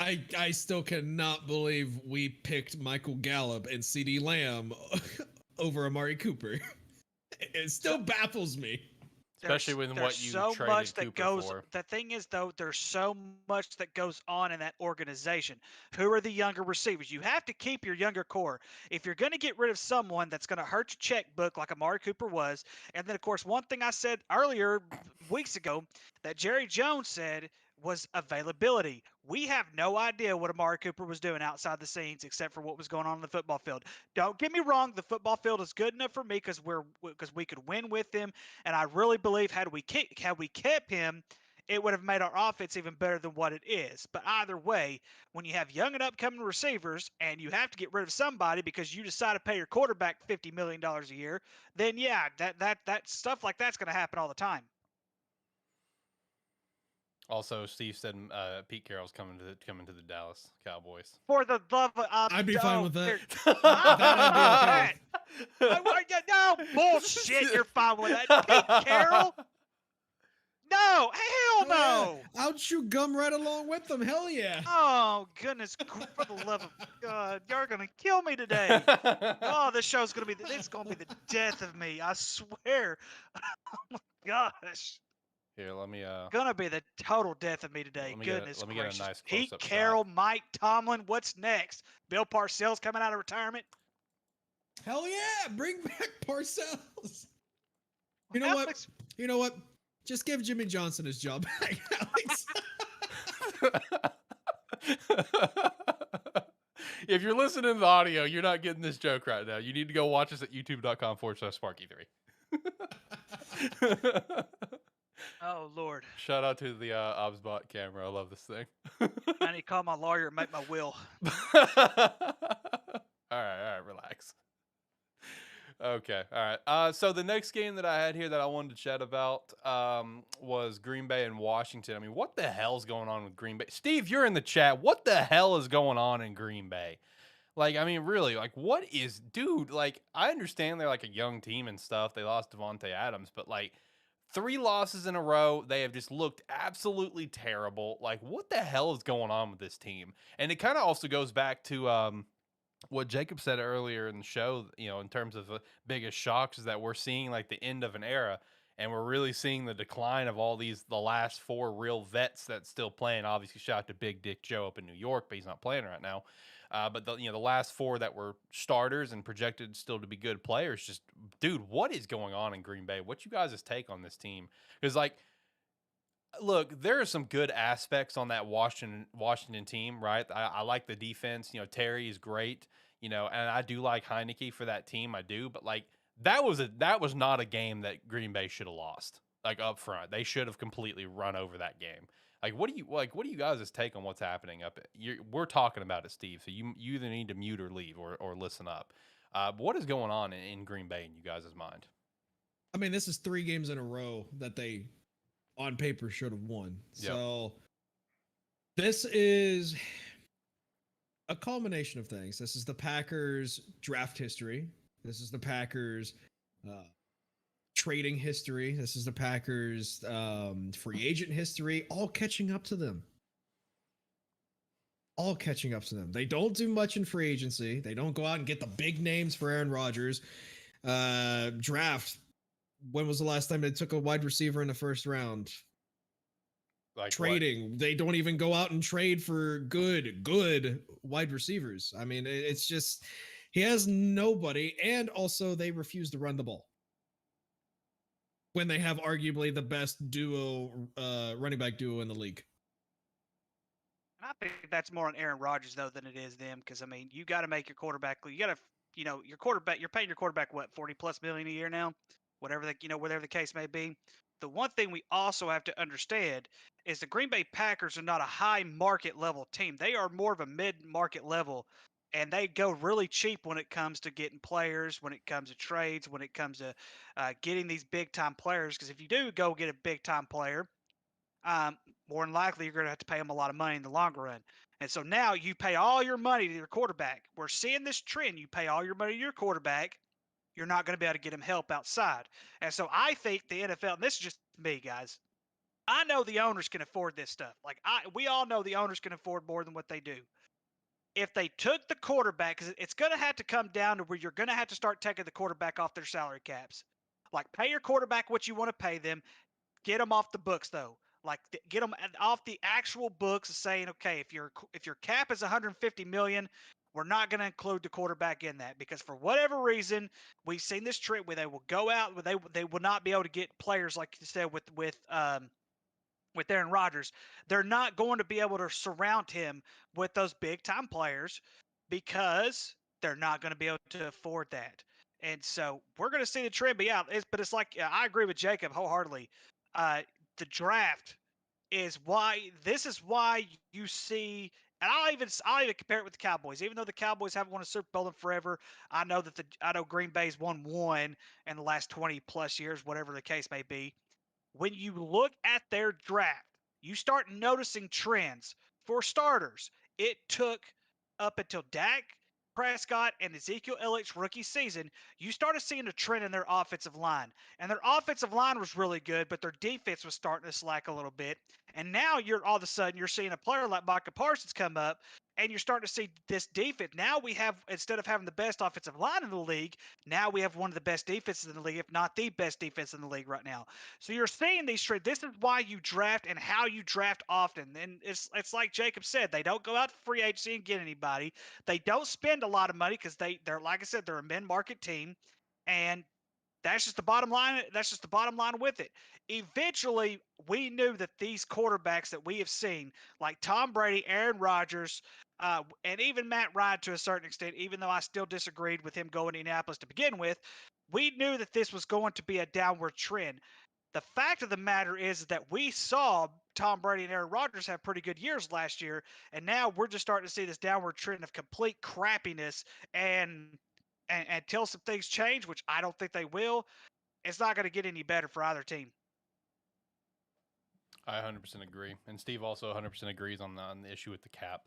I still cannot believe we picked Michael Gallup and CeeDee Lamb over Amari Cooper. It still baffles me. Especially with what you so traded much that Cooper goes. for. The thing is, though, there's so much that goes on in that organization. Who are the younger receivers? You have to keep your younger core. If you're going to get rid of someone that's going to hurt your checkbook, like Amari Cooper was, and then of course, one thing I said earlier weeks ago that Jerry Jones said was availability. We have no idea what Amari Cooper was doing outside the scenes except for what was going on the football field. Don't get me wrong, the football field is good enough for me because we could win with him, and I really believe had we kept him, it would have made our offense even better than what it is. But either way, when you have young and upcoming receivers and you have to get rid of somebody because you decide to pay your quarterback $50 million a year, then yeah, that stuff like that's going to happen all the time. Also, Steve said Pete Carroll's coming to the Dallas Cowboys. For the love of I'd be fine with that. That I'd be okay. No bullshit. You're fine with that, Pete Carroll? No, hell no. I'll chew gum right along with them. Hell yeah. Oh goodness, for the love of God, you're gonna kill me today. Oh, this show's gonna be the death of me. I swear. Oh my gosh. Here, let me Gonna be the total death of me today. Goodness let me gracious. get a nice Pete close-up Carroll, Mike Tomlin. What's next? Bill Parcells coming out of retirement. Hell yeah! Bring back Parcells. You know Alex, what? You know what? Just give Jimmy Johnson his job back, Alex. If you're listening to the audio, you're not getting this joke right now. You need to go watch us at youtube.com/SparkE3. oh Lord, Shout out to the ObsBot camera. I love this thing. I need to call my lawyer and make my will. All right, relax. Okay, all right. So the next game that I had here that I wanted to chat about was Green Bay and Washington. I mean, what the hell's going on with Green Bay? Steve, you're in the chat. What the hell is going on in Green Bay? Like, I mean, really, like, what is, dude? Like, I understand they're like a young team and stuff. They lost Devontae Adams, but like 3 losses in a row, they have just looked absolutely terrible. Like, what the hell is going on with this team? And it kind of also goes back to what Jakub said earlier in the show, you know, in terms of the biggest shocks is that we're seeing like the end of an era, and we're really seeing the decline of all the last 4 real vets that's still playing. Obviously, shout out to Big Dick Joe up in New York, but he's not playing right now. But the last 4 that were starters and projected still to be good players, just dude, what is going on in Green Bay? What's you guys' take on this team? Because like, look, there are some good aspects on that Washington team, right? I like the defense. You know, Terry is great. You know, and I do like Heineke for that team. I do, but like that was not a game that Green Bay should have lost. Like up front, they should have completely run over that game. Like, what do you guys' take on what's happening up? We're talking about it, Steve. So you either need to mute or leave or listen up. What is going on in Green Bay in you guys' mind? I mean, this is 3 games in a row that they, on paper, should have won. Yep. So this is a culmination of things. This is the Packers draft history. This is the Packers trading history. This is the Packers free agent history, all catching up to them. All catching up to them. They don't do much in free agency. They don't go out and get the big names for Aaron Rodgers. Draft. When was the last time they took a wide receiver in the first round? Like trading. What? They don't even go out and trade for good wide receivers. I mean, it's just he has nobody, and also they refuse to run the ball when they have arguably the best running back duo in the league. And I think that's more on Aaron Rodgers though than it is them, because I mean, you got to make your quarterback. You got to, your quarterback. You're paying your quarterback what, $40+ million a year now, whatever the case may be. The one thing we also have to understand is the Green Bay Packers are not a high market level team. They are more of a mid market level, and they go really cheap when it comes to getting players, when it comes to trades, when it comes to getting these big time players. Because if you do go get a big time player, more than likely you're going to have to pay them a lot of money in the longer run. And so now you pay all your money to your quarterback. We're seeing this trend. You pay all your money to your quarterback. You're not going to be able to get him help outside. And so I think the NFL, and this is just me, guys, I know the owners can afford this stuff. Like we all know the owners can afford more than what they do. If they took the quarterback, because it's going to have to come down to where you're going to have to start taking the quarterback off their salary caps. Like, pay your quarterback what you want to pay them. Get them off the books, though. Like, get them off the actual books, saying, okay, if your cap is 150 million, we're not going to include the quarterback in that, because for whatever reason, we've seen this trend where they will go out, where they will not be able to get players, like you said, with Aaron Rodgers. They're not going to be able to surround him with those big time players because they're not going to be able to afford that. And so we're going to see the trend. But yeah, it's like, I agree with Jakub wholeheartedly. The draft is why you see, and I'll even compare it with the Cowboys. Even though the Cowboys haven't won a Super Bowl in forever, I know Green Bay's won one in the last 20+ years, whatever the case may be. When you look at their draft, you start noticing trends. For starters, it took up until Dak Prescott and Ezekiel Elliott's rookie season, you started seeing a trend in their offensive line. And their offensive line was really good, but their defense was starting to slack a little bit. And now all of a sudden you're seeing a player like Micah Parsons come up, and you're starting to see this defense. Now we have, instead of having the best offensive line in the league, now we have one of the best defenses in the league, if not the best defense in the league right now. So you're seeing these trades. This is why you draft and how you draft often. And it's like Jakub said, they don't go out to free agency and get anybody. They don't spend a lot of money because they're like I said, they're a mid-market team, and that's just the bottom line. That's just the bottom line with it. Eventually, we knew that these quarterbacks that we have seen, like Tom Brady, Aaron Rodgers, and even Matt Ryan to a certain extent, even though I still disagreed with him going to Indianapolis to begin with, we knew that this was going to be a downward trend. The fact of the matter is that we saw Tom Brady and Aaron Rodgers have pretty good years last year, and now we're just starting to see this downward trend of complete crappiness. And until some things change, which I don't think they will, it's not going to get any better for either team. I 100% agree, and Steve also 100% agrees on the issue with the cap.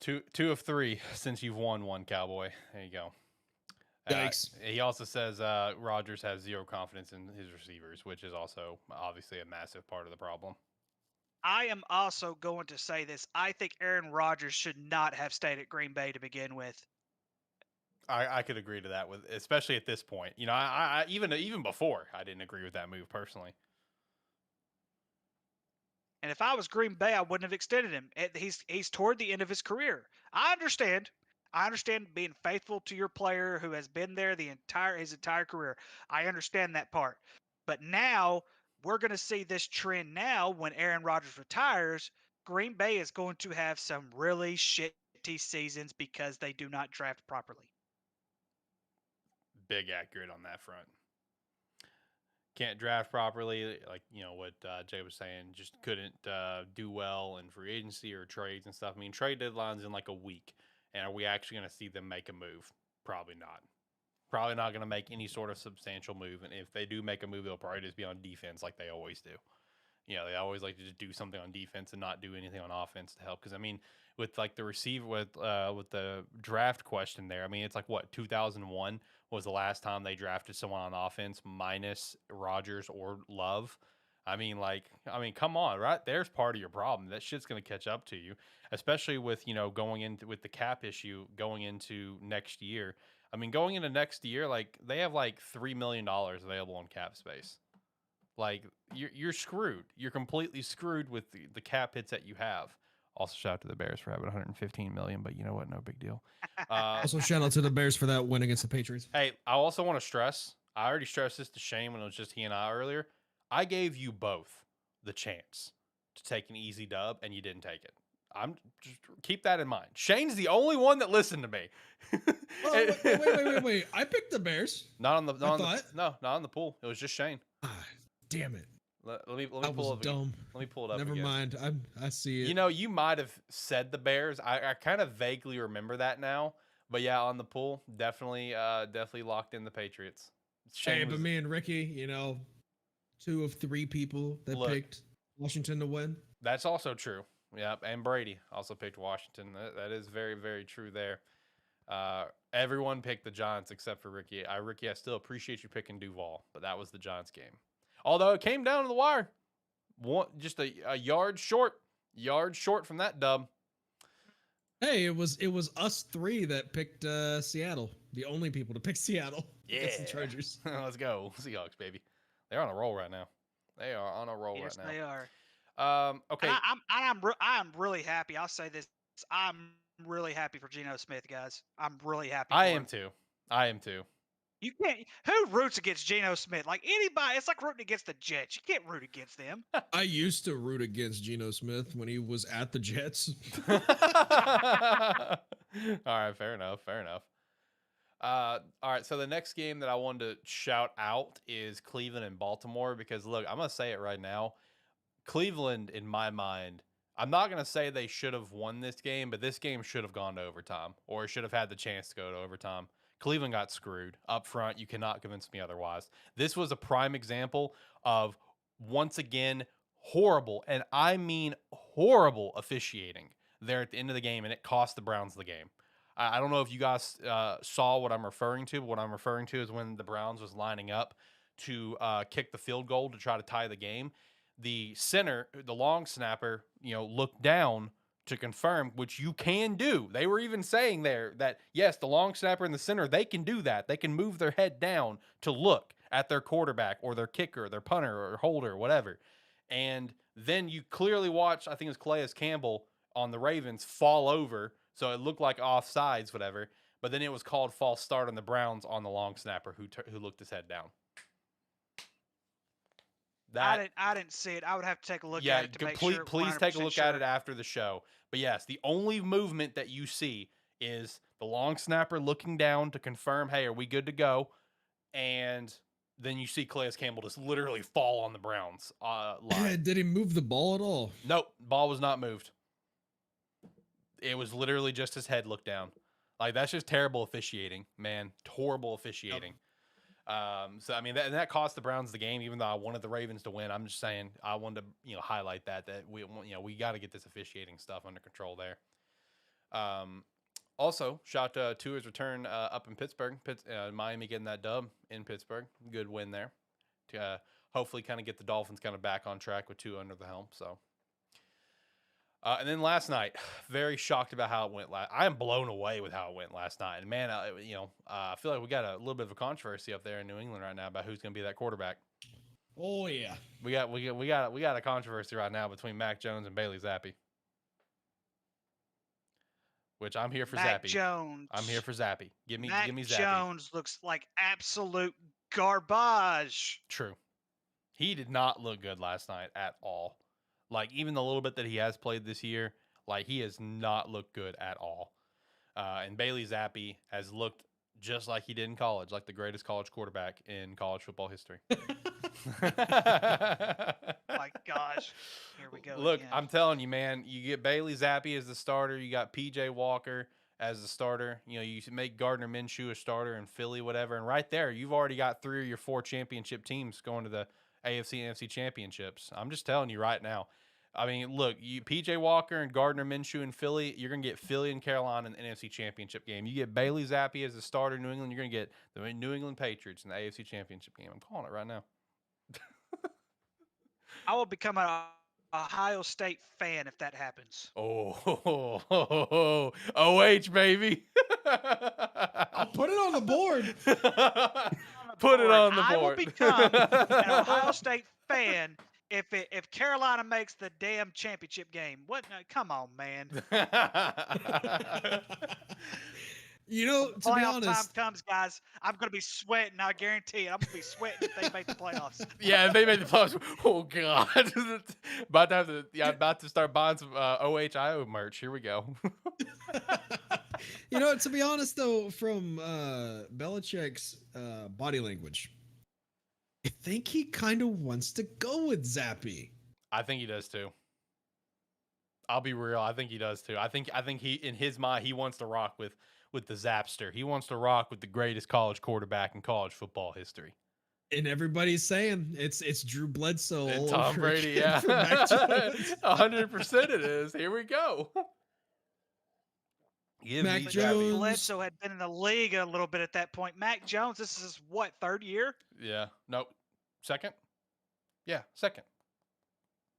Two of three since you've won one, Cowboy. There you go. Yikes. He also says Rodgers has zero confidence in his receivers, which is also obviously a massive part of the problem. I am also going to say this. I think Aaron Rodgers should not have stayed at Green Bay to begin with. I could agree to that, with especially at this point. You know, I even before, I didn't agree with that move personally. And if I was Green Bay, I wouldn't have extended him. He's toward the end of his career. I understand being faithful to your player who has been there his entire career. I understand that part. But now we're going to see this trend now when Aaron Rodgers retires. Green Bay is going to have some really shitty seasons because they do not draft properly. Big accurate on that front. Can't draft properly, like, you know, what Jay was saying, just couldn't do well in free agency or trades and stuff. I mean, trade deadline's in like a week, and are we actually going to see them make a move? Probably not. Probably not going to make any sort of substantial move, and if they do make a move, it'll probably just be on defense like they always do. You know, they always like to just do something on defense and not do anything on offense to help. Because, I mean, with like the receiver, with the draft question there, I mean, it's like, what, 2001 was the last time they drafted someone on offense minus Rodgers or Love. I mean, come on, right? There's part of your problem. That shit's going to catch up to you, especially with, you know, going into with the cap issue going into next year. I mean, going into next year, like, they have like $3 million available in cap space. Like, you're screwed. You're completely screwed with the cap hits that you have. Also, shout out to the Bears for having $115 million, but you know what? No big deal. Also, shout out to the Bears for that win against the Patriots. Hey, I also want to stress, I already stressed this to Shane when it was just he and I earlier. I gave you both the chance to take an easy dub, and you didn't take it. I'm just keep that in mind. Shane's the only one that listened to me. Wait. I picked the Bears. Not on the pool. It was just Shane. Damn it. Let me That pull was it. dumb. Let me pull it up. Never again. mind. I see it. You know, you might have said the Bears. I kind of vaguely remember that now. But yeah, on the pool, definitely locked in the Patriots. Hey, but me and Ricky, you know, 2 of 3 people that picked Washington to win. That's also true. Yeah, and Brady also picked Washington. That is very, very true there. Everyone picked the Giants except for Ricky. Ricky, I still appreciate you picking Duval, but that was the Giants game. Although it came down to the wire. Just a yard short from that dub. Hey, it was us 3 that picked Seattle. The only people to pick Seattle. Yeah. Against the Chargers. Let's go. Seahawks, baby. They're on a roll right now. They are on a roll right now. Yes, they are. Okay. I'm really happy. I'll say this. I'm really happy for Geno Smith, guys. I'm really happy. I am too. You can't. Who roots against Geno Smith? Like anybody, it's like rooting against the Jets. You can't root against them. I used to root against Geno Smith when he was at the Jets. All right, fair enough. All right, so the next game that I wanted to shout out is Cleveland and Baltimore, because look, I'm gonna say it right now. Cleveland, in my mind, I'm not gonna say they should have won this game, but this game should have gone to overtime, or should have had the chance to go to overtime. Cleveland got screwed up front. You cannot convince me otherwise. This was a prime example of, once again, horrible, and I mean horrible officiating there at the end of the game, and it cost the Browns the game. I don't know if you guys saw what I'm referring to, but what I'm referring to is when the Browns was lining up to kick the field goal to try to tie the game. The center, the long snapper, looked down to confirm, which you can do. They were even saying there that, yes, the long snapper in the center, they can do that. They can move their head down to look at their quarterback or their kicker, their punter or holder, whatever. And then you clearly watch, I think it was Calais Campbell on the Ravens fall over. So it looked like offsides, whatever. But then it was called false start on the Browns on the long snapper who looked his head down. I didn't see it. I would have to take a look at it to make sure. Please take a look at it after the show. But yes, the only movement that you see is the long snapper looking down to confirm, hey, are we good to go? And then you see Calais Campbell just literally fall on the Browns line. Did he move the ball at all? Nope, ball was not moved. It was literally just his head looked down. Like, that's just terrible officiating, man. Horrible officiating. So I mean, that cost the Browns the game. Even though I wanted the Ravens to win, I'm just saying I wanted to highlight that we got to get this officiating stuff under control there. Also, shout to his return up in Pittsburgh. Miami getting that dub in Pittsburgh. Good win there to hopefully kind of get the Dolphins kind of back on track with Tua under the helm. So. And then last night, very shocked about how it went. I am blown away with how it went last night. And man, I feel like we got a little bit of a controversy up there in New England right now about who's going to be that quarterback. Oh yeah, we got a controversy right now between Mac Jones and Bailey Zappi. Which I'm here for Mac Zappi. Jones. I'm here for Zappi. Give me Mac Zappi. Jones looks like absolute garbage. True. He did not look good last night at all. Like, even the little bit that he has played this year, like, he has not looked good at all. And Bailey Zappi has looked just like he did in college, like the greatest college quarterback in college football history. My gosh. Here we go. Look, again. I'm telling you, man, you get Bailey Zappi as the starter. You got P.J. Walker as the starter. You make Gardner Minshew a starter in Philly, whatever. And right there, you've already got 3 of your 4 championship teams going to the AFC and NFC championships. I'm just telling you right now. I mean, look, P.J. Walker and Gardner Minshew in Philly, you're going to get Philly and Carolina in the NFC championship game. You get Bailey Zappi as the starter in New England, you're going to get the New England Patriots in the AFC championship game. I'm calling it right now. I will become an Ohio State fan if that happens. OH, baby. I'll put it on the board. Put it on the board. I will become an Ohio State fan if Carolina makes the damn championship game. What? No, come on, man. To be Playoff honest, time comes, guys. I'm going to be sweating. I guarantee it. I'm going to be sweating if they make the playoffs. Yeah, if they made the playoffs. Oh God! About to start buying some OHIO merch. Here we go. to be honest though, from Belichick's body language, I think he kind of wants to go with Zappi. I think he does too. I'll be real. I think he does too. I think he, in his mind, he wants to rock with the Zapster. He wants to rock with the greatest college quarterback in college football history. And everybody's saying it's Drew Bledsoe and Tom Brady. Yeah, 100% it is. Here we go. Mac Jones. Bledsoe had been in the league a little bit at that point. Mac Jones, this is his, what, 3rd year? Yeah. Nope. Second? Yeah, second.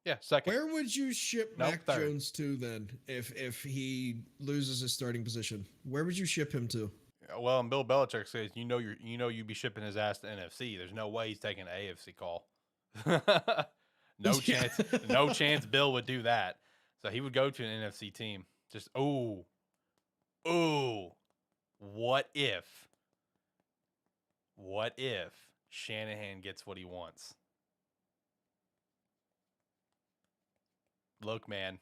Yeah, second. Where would you ship Mac third. Jones to then if he loses his starting position? Where would you ship him to? Well, and Bill Belichick says you'd be shipping his ass to NFC. There's no way he's taking an AFC call. No chance. No chance Bill would do that. So he would go to an NFC team. Just what if Shanahan gets what he wants? Look, man,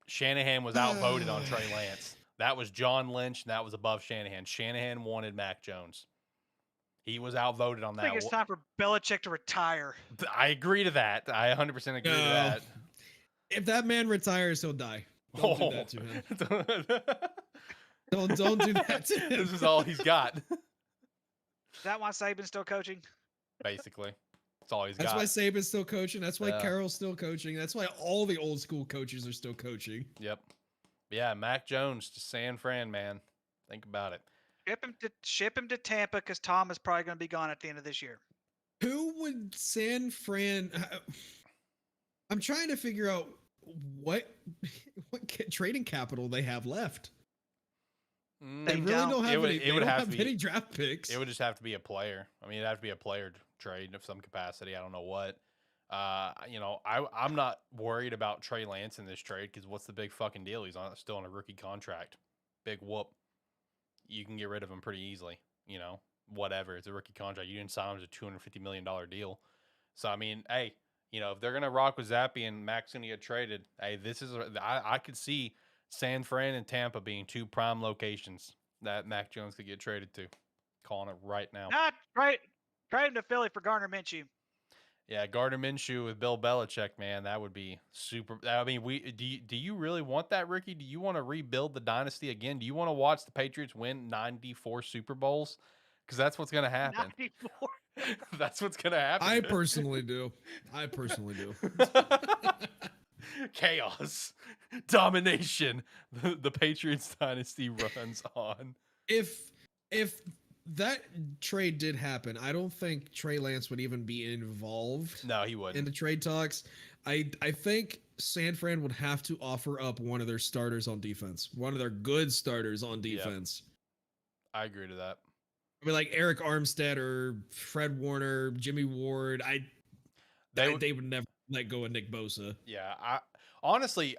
Shanahan was outvoted on Trey Lance. That was John Lynch, and that was above Shanahan. Shanahan wanted Mac Jones. He was outvoted on that. I think it's time for Belichick to retire. I agree to that. I 100% agree to that. If that man retires, he'll die. Don't do that to him. Don't do that to him. This is all he's got. Is that why Saban's still coaching? Basically. That's all he's That's got. why Saban's still coaching. That's why Carroll's still coaching. That's why all the old school coaches are still coaching. Yep. Yeah, Mac Jones to San Fran, man. Think about it. Ship him to Tampa because Tom is probably going to be gone at the end of this year. Who would San Fran... I'm trying to figure out what trading capital they have left. They They really don't. don't have any. It They would don't have have to be- any draft picks. It would just have to be a player. I mean, it'd have to be a player trade of some capacity. I don't know what. I'm not worried about Trey Lance in this trade because what's the big fucking deal? He's still on a rookie contract. Big whoop. You can get rid of him pretty easily. Whatever. It's a rookie contract. You didn't sign him as a $250 million deal. So, I mean, hey, if they're going to rock with Zappy and Mac's going to get traded, hey, I could see San Fran and Tampa being two prime locations that Mac Jones could get traded to. Calling it right now. Not trade him to Philly for Gardner Minshew. Yeah, Gardner Minshew with Bill Belichick, man, that would be super. I mean, do you really want that, Ricky? Do you want to rebuild the dynasty again? Do you want to watch the Patriots win 94 Super Bowls? Because that's what's going to happen. 94. That's what's going to happen. I personally do. Chaos, domination. The Patriots dynasty runs on. If that trade did happen, I don't think Trey Lance would even be involved No, he wouldn't. in the trade talks. I think San Fran would have to offer up one of their starters on defense, one of their good starters on defense. I agree to that. I mean, like Eric Armstead or Fred Warner, Jimmy Ward. They would never let go of Nick Bosa. Yeah, honestly,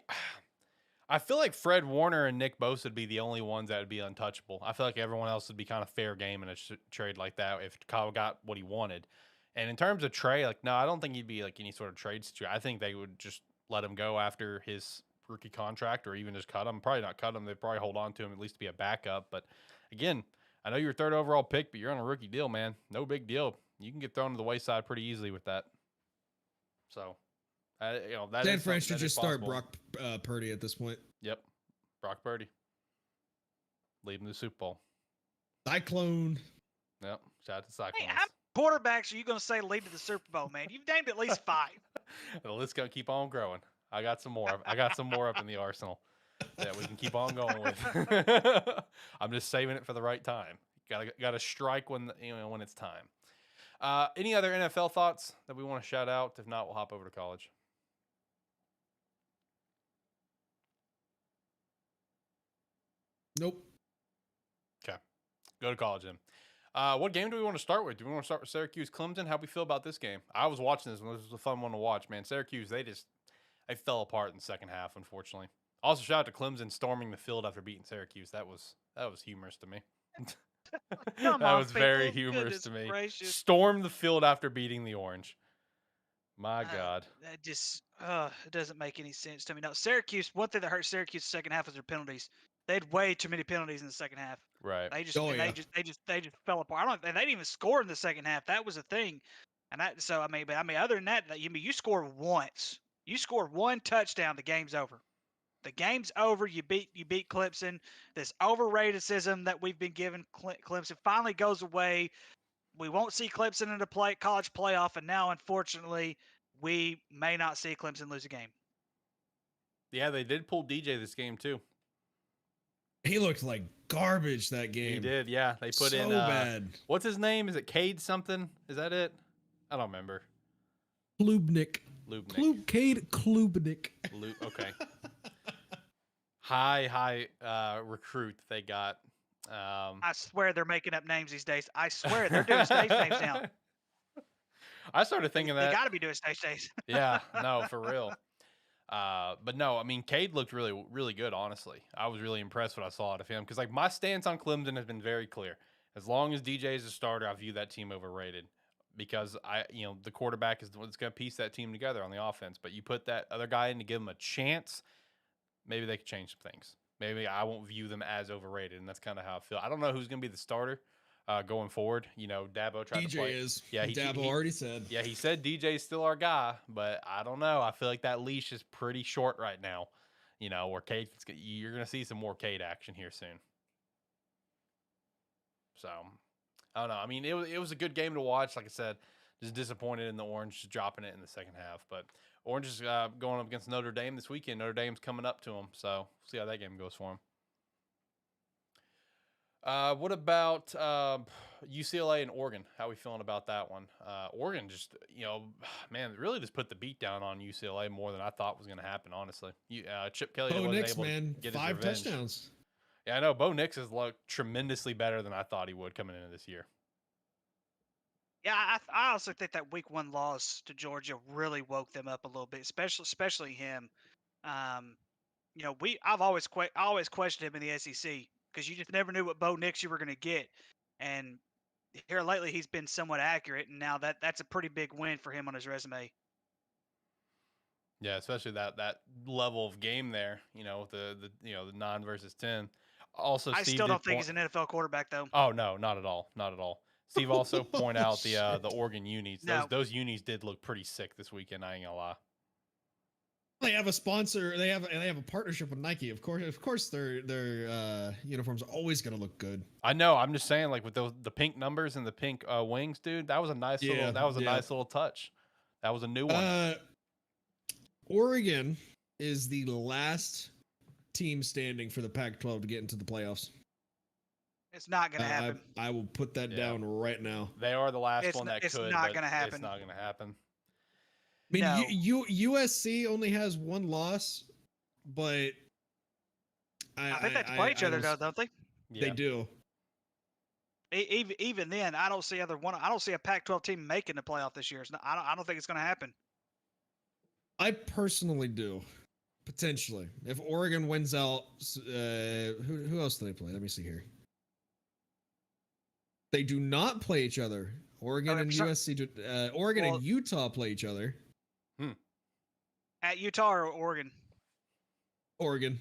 I feel like Fred Warner and Nick Bosa would be the only ones that would be untouchable. I feel like everyone else would be kind of fair game in a trade like that if Kyle got what he wanted. And in terms of Trey, no, I don't think he'd be like any sort of trade situation. I think they would just let him go after his rookie contract or even just cut him. Probably not cut him. They'd probably hold on to him at least to be a backup. But again, I know you're third overall pick, but you're on a rookie deal, man. No big deal. You can get thrown to the wayside pretty easily with that. So, that San Fran should just start Brock Purdy at this point. Yep, Brock Purdy. Lead him to the Super Bowl. Cyclone. Yep, shout out to Cyclones. Hey, how many quarterbacks are you going to say lead to the Super Bowl, man? You've named at least 5. The list's gonna keep on growing. I got some more. I got some more up in the arsenal that we can keep on going with. I'm just saving it for the right time. Got to strike when when it's time. Any other NFL thoughts that we want to shout out? If not, we'll hop over to college. Nope. Okay, go to college then. What game do we want to start with? Do we want to start with Syracuse Clemson? How we feel about this game? I was watching this one. This was a fun one to watch, man. Syracuse, they fell apart in the second half, unfortunately. Also, shout out to Clemson storming the field after beating Syracuse. That was humorous to me. That was very humorous to me. Gracious. Storm the field after beating the Orange. My God. That just it doesn't make any sense to me. Now, Syracuse, one thing that hurt Syracuse the second half was their penalties. They had way too many penalties in the second half. Right. They just they just fell apart. And they didn't even score in the second half. That was a thing. And other than that, you score once. You score one touchdown, the game's over. The game's over. You beat Clemson. This overratedism that we've been giving Clemson finally goes away. We won't see Clemson in a college playoff, and now, unfortunately, we may not see Clemson lose a game. Yeah, they did pull DJ this game too. He looked like garbage that game. He did, yeah. They put in bad. What's his name? Is it Cade something? Is that it? I don't remember. Klubnik. Cade Klubnik. Okay. high recruit they got. I swear they're making up names these days. I swear they're doing stage names now. I started thinking that they got to be doing stage names. Yeah, no, for real. But no, I mean, Cade looked really, really good. Honestly, I was really impressed when I saw it of him because, my stance on Clemson has been very clear. As long as DJ is a starter, I view that team overrated because the quarterback is the one that's going to piece that team together on the offense. But you put that other guy in to give him a chance, maybe they could change some things. Maybe I won't view them as overrated, and that's kind of how I feel. I don't know who's going to be the starter going forward. Dabo tried to play. DJ is. Yeah, Dabo already said. Yeah, he said DJ is still our guy, but I don't know. I feel like that leash is pretty short right now. Where Cade, you're going to see some more Cade action here soon. So, I don't know. I mean, it was a good game to watch. Like I said, just disappointed in the Orange just dropping it in the second half. But Orange is going up against Notre Dame this weekend. Notre Dame's coming up to them, so we'll see how that game goes for them. What about UCLA and Oregon? How are we feeling about that one? Oregon just, man, really just put the beat down on UCLA more than I thought was going to happen, honestly. Chip Kelly Bo wasn't Nix, able man, to get 5 his revenge. touchdowns. Yeah, I know. Bo Nix has looked tremendously better than I thought he would coming into this year. Yeah, I also think that week 1 loss to Georgia really woke them up a little bit, especially him. I've always questioned him in the SEC because you just never knew what Bo Nix you were going to get, and here lately he's been somewhat accurate, and now that's a pretty big win for him on his resume. Yeah, especially that level of game there, with the 9 versus 10. Also, I Steve still did don't think point- he's an NFL quarterback though. Oh no, not at all, not at all. Steve also point out the Shit. Oregon unis. No. Those unis did look pretty sick this weekend. I ain't gonna lie. They have a sponsor. They have a partnership with Nike. Of course, their uniforms are always gonna look good. I know. I'm just saying, like with the pink numbers and the pink wings, dude. That was a nice Yeah, nice little touch. That was a new one. Oregon is the last team standing for the Pac-12 to get into the playoffs. It's not going to happen. I will put that down right now. They are the last It's one that it's could. not but gonna happen. It's not going to happen. I mean, No. USC only has 1 loss, but I think they have to play each other though, don't they? Yeah. They do. Even then, I don't see I don't see a Pac-12 team making the playoff this year. I don't think it's going to happen. I personally do, potentially. If Oregon wins out, who else do they play? Let me see here. They do not play each other. Oregon and USC. Oregon and Utah play each other. At Utah or Oregon? Oregon.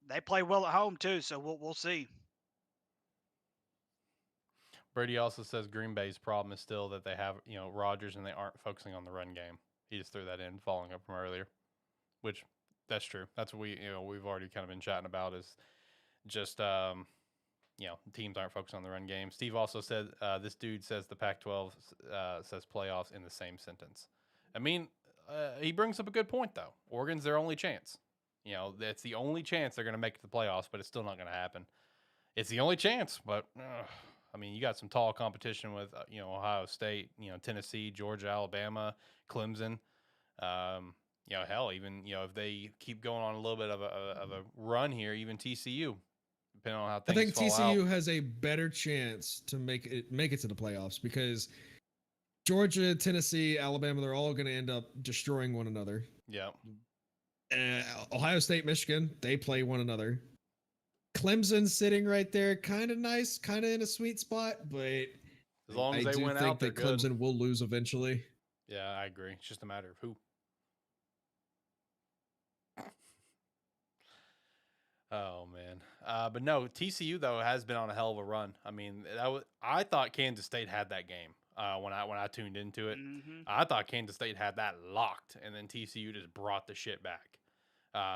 They play well at home too, so we'll see. Brady also says Green Bay's problem is still that they have, Rodgers and they aren't focusing on the run game. He just threw that in, following up from earlier, which that's true. That's what we've already kind of been chatting about is just, teams aren't focused on the run game. Steve also said this dude says the Pac-12 says playoffs in the same sentence. I mean, he brings up a good point though. Oregon's their only chance. That's the only chance they're going to make it to the playoffs, but it's still not going to happen. It's the only chance, but I mean, you got some tall competition with Ohio State, Tennessee, Georgia, Alabama, Clemson. Hell, even if they keep going on a little bit of a run here, even TCU, depending on how things. I think fall TCU out. has a better chance to make it to the playoffs because Georgia, Tennessee, Alabama, they're all going to end up destroying one another. Yeah. Ohio State, Michigan, they play one another. Clemson's sitting right there, kind of nice, kind of in a sweet spot, but as long as I they do win think out, they're that good. Clemson will lose eventually. Yeah, I agree. It's just a matter of who. Oh man, but no, TCU though has been on a hell of a run. I mean, I thought Kansas State had that game when I tuned into it. Mm-hmm. I thought Kansas State had that locked, and then TCU just brought the shit back.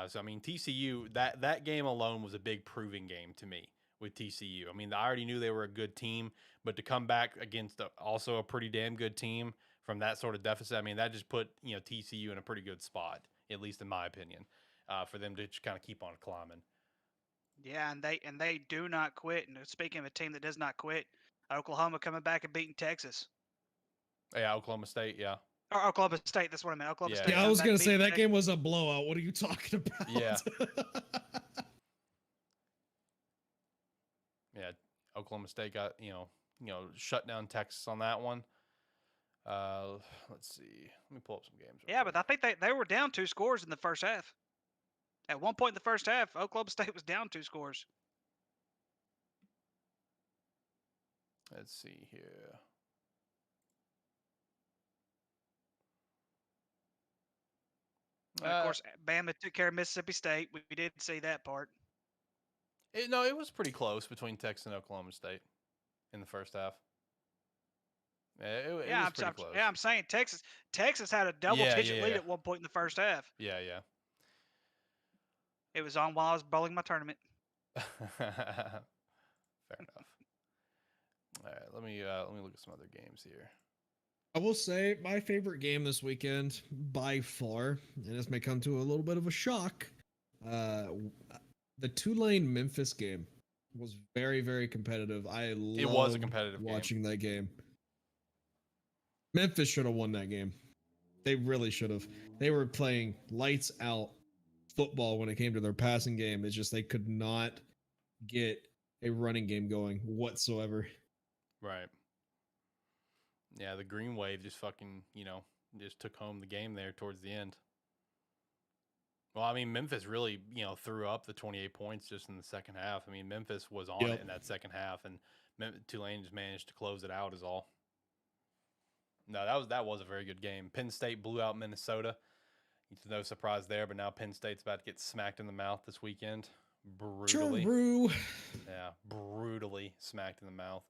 So I mean, TCU that game alone was a big proving game to me with TCU. I mean, I already knew they were a good team, but to come back against also a pretty damn good team from that sort of deficit, I mean, that just put TCU in a pretty good spot, at least in my opinion, for them to just kind of keep on climbing. Yeah, and they do not quit. And speaking of a team that does not quit, Oklahoma coming back and beating Texas. Yeah, Oklahoma State, yeah. Or Oklahoma State, that's what I meant. Oklahoma State. Yeah, I was going to say that game was a blowout. What are you talking about? Yeah. Yeah, Oklahoma State got, shut down Texas on that one. Let's see. Let me pull up some games. Yeah, but I think they were down 2 scores in the first half. At one point in the first half, Oklahoma State was down 2 scores. Let's see here. And of course, Bama took care of Mississippi State. We did see that part. It was pretty close between Texas and Oklahoma State in the first half. It was pretty close. Yeah, I'm saying Texas had a double-digit lead at one point in the first half. Yeah. It was on while I was bowling my tournament. Fair enough. All right, let me look at some other games here. I will say my favorite game this weekend by far, and this may come to a little bit of a shock, The Tulane Memphis game was very, very competitive. It was a competitive game. watching that game. Memphis should have won that game. They really should have. They were playing lights out football when it came to their passing game. It's just they could not get a running game going whatsoever. Right. Yeah, the Green Wave just fucking, just took home the game there towards the end. Well, I mean, Memphis really, threw up the 28 points just in the second half. I mean, Memphis was on it in that second half, and Tulane just managed to close it out is all. No, that was a very good game. Penn State blew out Minnesota. No surprise there, but now Penn State's about to get smacked in the mouth this weekend. Brutally. True. Yeah, brutally smacked in the mouth.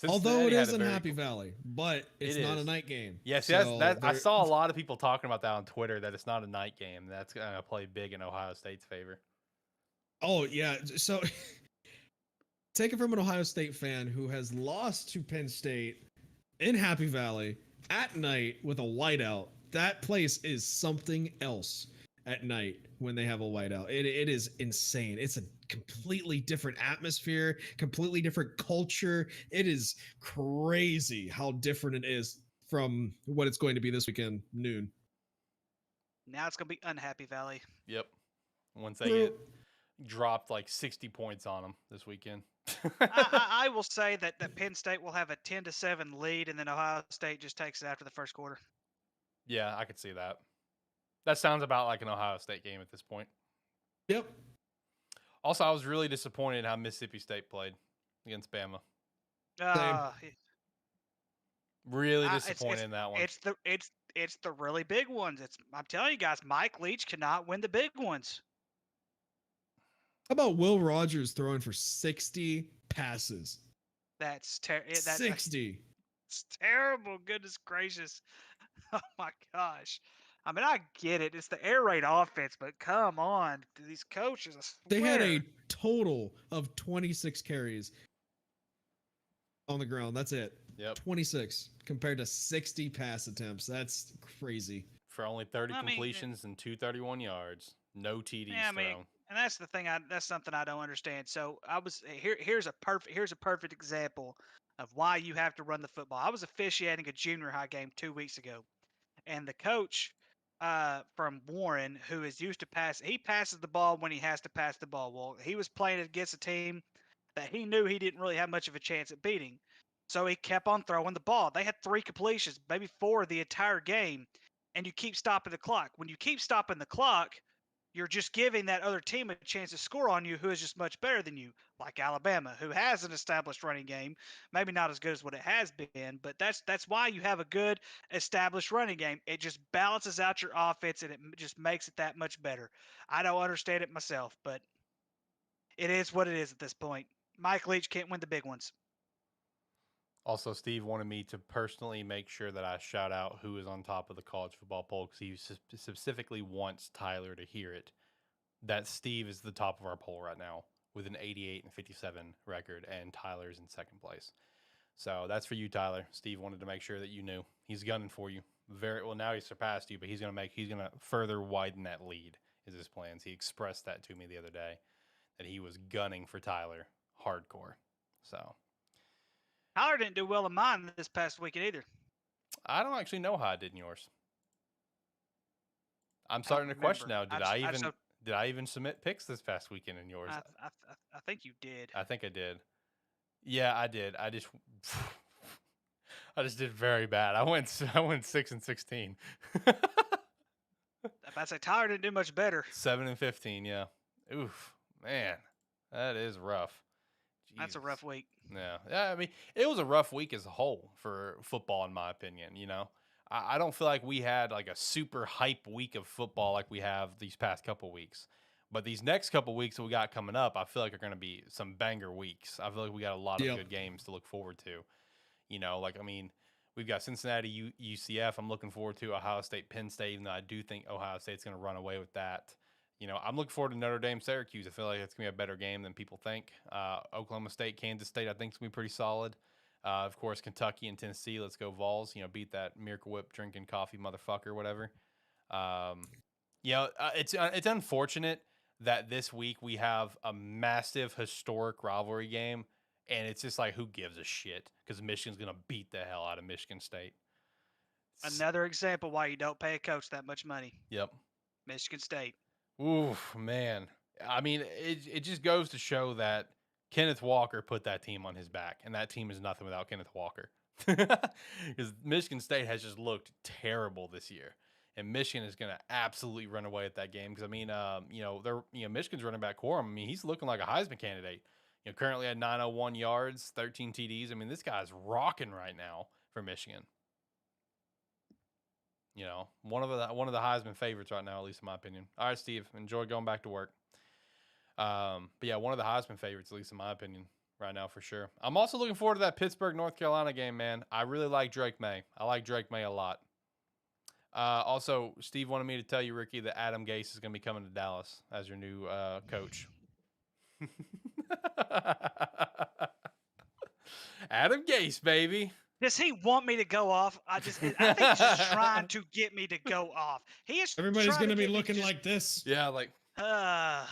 Although it is in Happy Valley, but it's not a night game. Yes, I saw a lot of people talking about that on Twitter, that it's not a night game. That's going to play big in Ohio State's favor. Oh, yeah. So take it from an Ohio State fan who has lost to Penn State in Happy Valley at night with a whiteout. That place is something else at night when they have a whiteout. It is insane. It's a completely different atmosphere, completely different culture. It is crazy how different it is from what it's going to be this weekend noon. Now it's going to be Unhappy Valley. Yep. Once they get dropped like 60 points on them this weekend. I will say that Penn State will have a 10-7 lead, and then Ohio State just takes it after the first quarter. Yeah, I could see that. That sounds about like an Ohio State game at this point. Yep. Also, I was really disappointed in how Mississippi State played against Bama. Really disappointed in that one. It's the really big ones. I'm telling you guys, Mike Leach cannot win the big ones. How about Will Rogers throwing for 60 passes? That's 60. It's terrible. Goodness gracious. Oh my gosh. I mean, I get it. It's the air raid offense, but come on. These coaches, I They swear. had a total of 26 carries on the ground. That's it. Yep. 26 compared to 60 pass attempts. That's crazy. For only 30 completions and 231 yards. No TDs thrown. And that's the thing. That's something I don't understand. So here's a perfect example of why you have to run the football. I was officiating a junior high game 2 weeks ago, and the coach from Warren, who is used to he passes the ball when he has to pass the ball. Well, he was playing against a team that he knew he didn't really have much of a chance at beating, so he kept on throwing the ball. They had 3 completions, maybe 4 the entire game, and you keep stopping the clock. When you keep stopping the clock, you're just giving that other team a chance to score on you who is just much better than you, like Alabama, who has an established running game. Maybe not as good as what it has been, but that's why you have a good established running game. It just balances out your offense, and it just makes it that much better. I don't understand it myself, but it is what it is at this point. Mike Leach can't win the big ones. Also, Steve wanted me to personally make sure that I shout out who is on top of the college football poll, because he specifically wants Tyler to hear it. That Steve is the top of our poll right now with an 88-57 record, and Tyler's in second place. So that's for you, Tyler. Steve wanted to make sure that you knew. He's gunning for you. Very well. Now he's surpassed you, but he's gonna further widen that lead. Is his plans? He expressed that to me the other day, that he was gunning for Tyler hardcore. So. Tyler didn't do well in mine this past weekend either. I don't actually know how I did in yours. I'm starting to question now. Did I even submit picks this past weekend in yours? I think you did. I think I did. Yeah, I did. I just did very bad. I went 6-16. If I say Tyler didn't do much better. 7-15. Yeah. Oof, man, that is rough. Jesus. That's a rough week. Yeah. I mean, it was a rough week as a whole for football, in my opinion. I don't feel like we had like a super hype week of football like we have these past couple weeks. But these next couple weeks that we got coming up, I feel like are going to be some banger weeks. I feel like we got a lot of good games to look forward to. We've got Cincinnati, UCF. I'm looking forward to Ohio State, Penn State, even though I do think Ohio State's going to run away with that. I'm looking forward to Notre Dame, Syracuse. I feel like it's going to be a better game than people think. Oklahoma State, Kansas State, I think it's going to be pretty solid. Of course, Kentucky and Tennessee. Let's go Vols. Beat that Miracle Whip drinking coffee motherfucker, whatever. It's unfortunate that this week we have a massive historic rivalry game, and it's just like, who gives a shit? Because Michigan's gonna beat the hell out of Michigan State. Another example why you don't pay a coach that much money. Yep. Michigan State. Oof, man. I mean, it just goes to show that Kenneth Walker put that team on his back, and that team is nothing without Kenneth Walker. Because Michigan State has just looked terrible this year, and Michigan is going to absolutely run away at that game. Because I mean, Michigan's running back Quorum. I mean, he's looking like a Heisman candidate. Currently at 901 yards, 13 TDs. I mean, this guy's rocking right now for Michigan. One of the Heisman favorites right now, at least in my opinion. All right, Steve, enjoy going back to work. But yeah, one of the Heisman favorites, at least in my opinion, right now for sure. I'm also looking forward to that Pittsburgh, North Carolina game, man. I really like Drake May. I like Drake May a lot. Also, Steve wanted me to tell you, Ricky, that Adam Gase is going to be coming to Dallas as your new coach. Adam Gase, baby. Does he want me to go off? I think he's just trying to get me to go off. He is. Everybody's going to be looking like this. Yeah, like. Oh,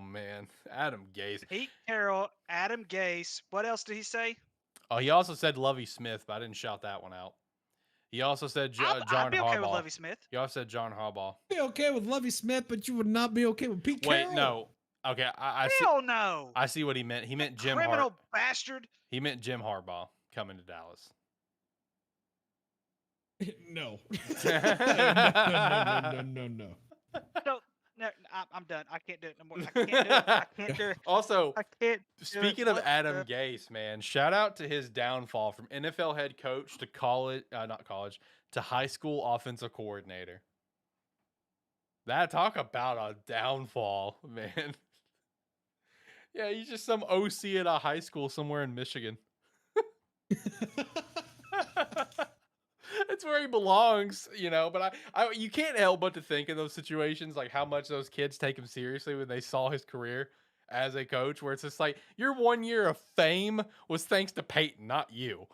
man. Adam Gase. Pete Carroll, Adam Gase. What else did he say? Oh, he also said Lovie Smith, but I didn't shout that one out. He also said John Harbaugh. I'd be okay with Lovie Smith. He also said John Harbaugh. Be okay with Lovie Smith, but you would not be okay with Pete Carroll. Wait, no. Okay, I see. Hell no. I see what he meant. He meant Jim Criminal bastard. He meant Jim Harbaugh coming to Dallas. No. No. No, I'm done. I can't do it no more. I can't do it. I can't do it. Also, I can't. Speaking of Adam Gase, man, shout out to his downfall from NFL head coach to to high school offensive coordinator. That talk about a downfall, man. Yeah, he's just some OC at a high school somewhere in Michigan. That's where he belongs, but you can't help but to think in those situations, like how much those kids take him seriously when they saw his career as a coach, where it's just like, your 1 year of fame was thanks to Peyton, not you.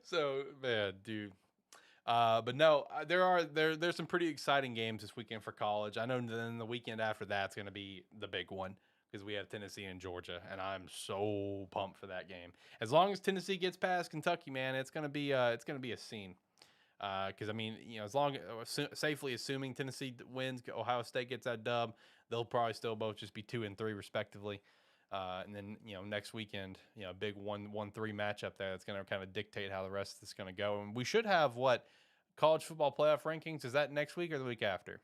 So, man, dude. But no, there's some pretty exciting games this weekend for college. I know then the weekend after that's going to be the big one, because we have Tennessee and Georgia, and I'm so pumped for that game. As long as Tennessee gets past Kentucky, man, it's gonna be a scene. Because I mean, as long safely assuming Tennessee wins, Ohio State gets that dub, they'll probably still both just be 2 and 3 respectively. And then next weekend, a big 1-3 matchup there that's gonna kind of dictate how the rest of this is gonna go. And we should have college football playoff rankings. Is that next week or the week after?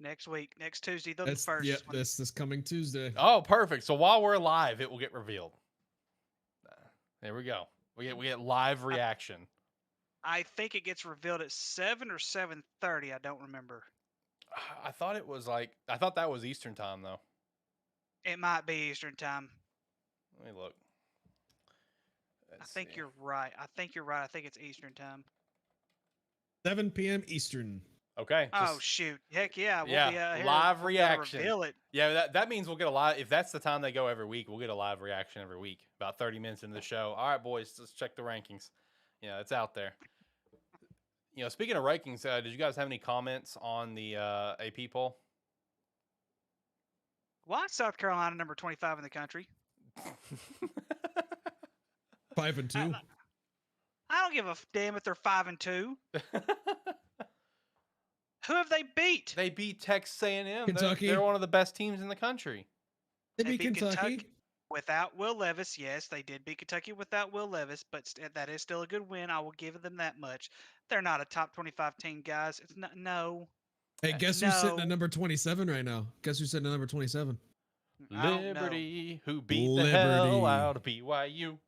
Next week, next Tuesday, the That's, first. Yep, that's this coming Tuesday. Oh, perfect. So while we're live, it will get revealed. There we go. We get live reaction. I think it gets revealed at 7 or 7:30. I don't remember. I thought that was Eastern time though. It might be Eastern time. Let me look. I think you're right. I think it's Eastern time. 7 p.m. Eastern. Okay. Oh shoot! Heck yeah! We'll be live reaction. Reveal it. Yeah, that means we'll get a live. If that's the time they go every week, we'll get a live reaction every week. About 30 minutes into the show. All right, boys, let's check the rankings. Yeah, it's out there. Speaking of rankings, did you guys have any comments on the AP poll? Why is South Carolina number 25 in the country? 5 and 2. I don't give a damn if they're 5 and 2. Who have they beat? They beat Texas A&M. Kentucky. They're one of the best teams in the country. They beat Kentucky without Will Levis. Yes, they did beat Kentucky without Will Levis, but that is still a good win. I will give them that much. They're not a top 25 team, guys. It's not. No. Hey, guess who's sitting at number 27 right now? Guess who's sitting at number 27? Liberty, who beat the hell out of BYU.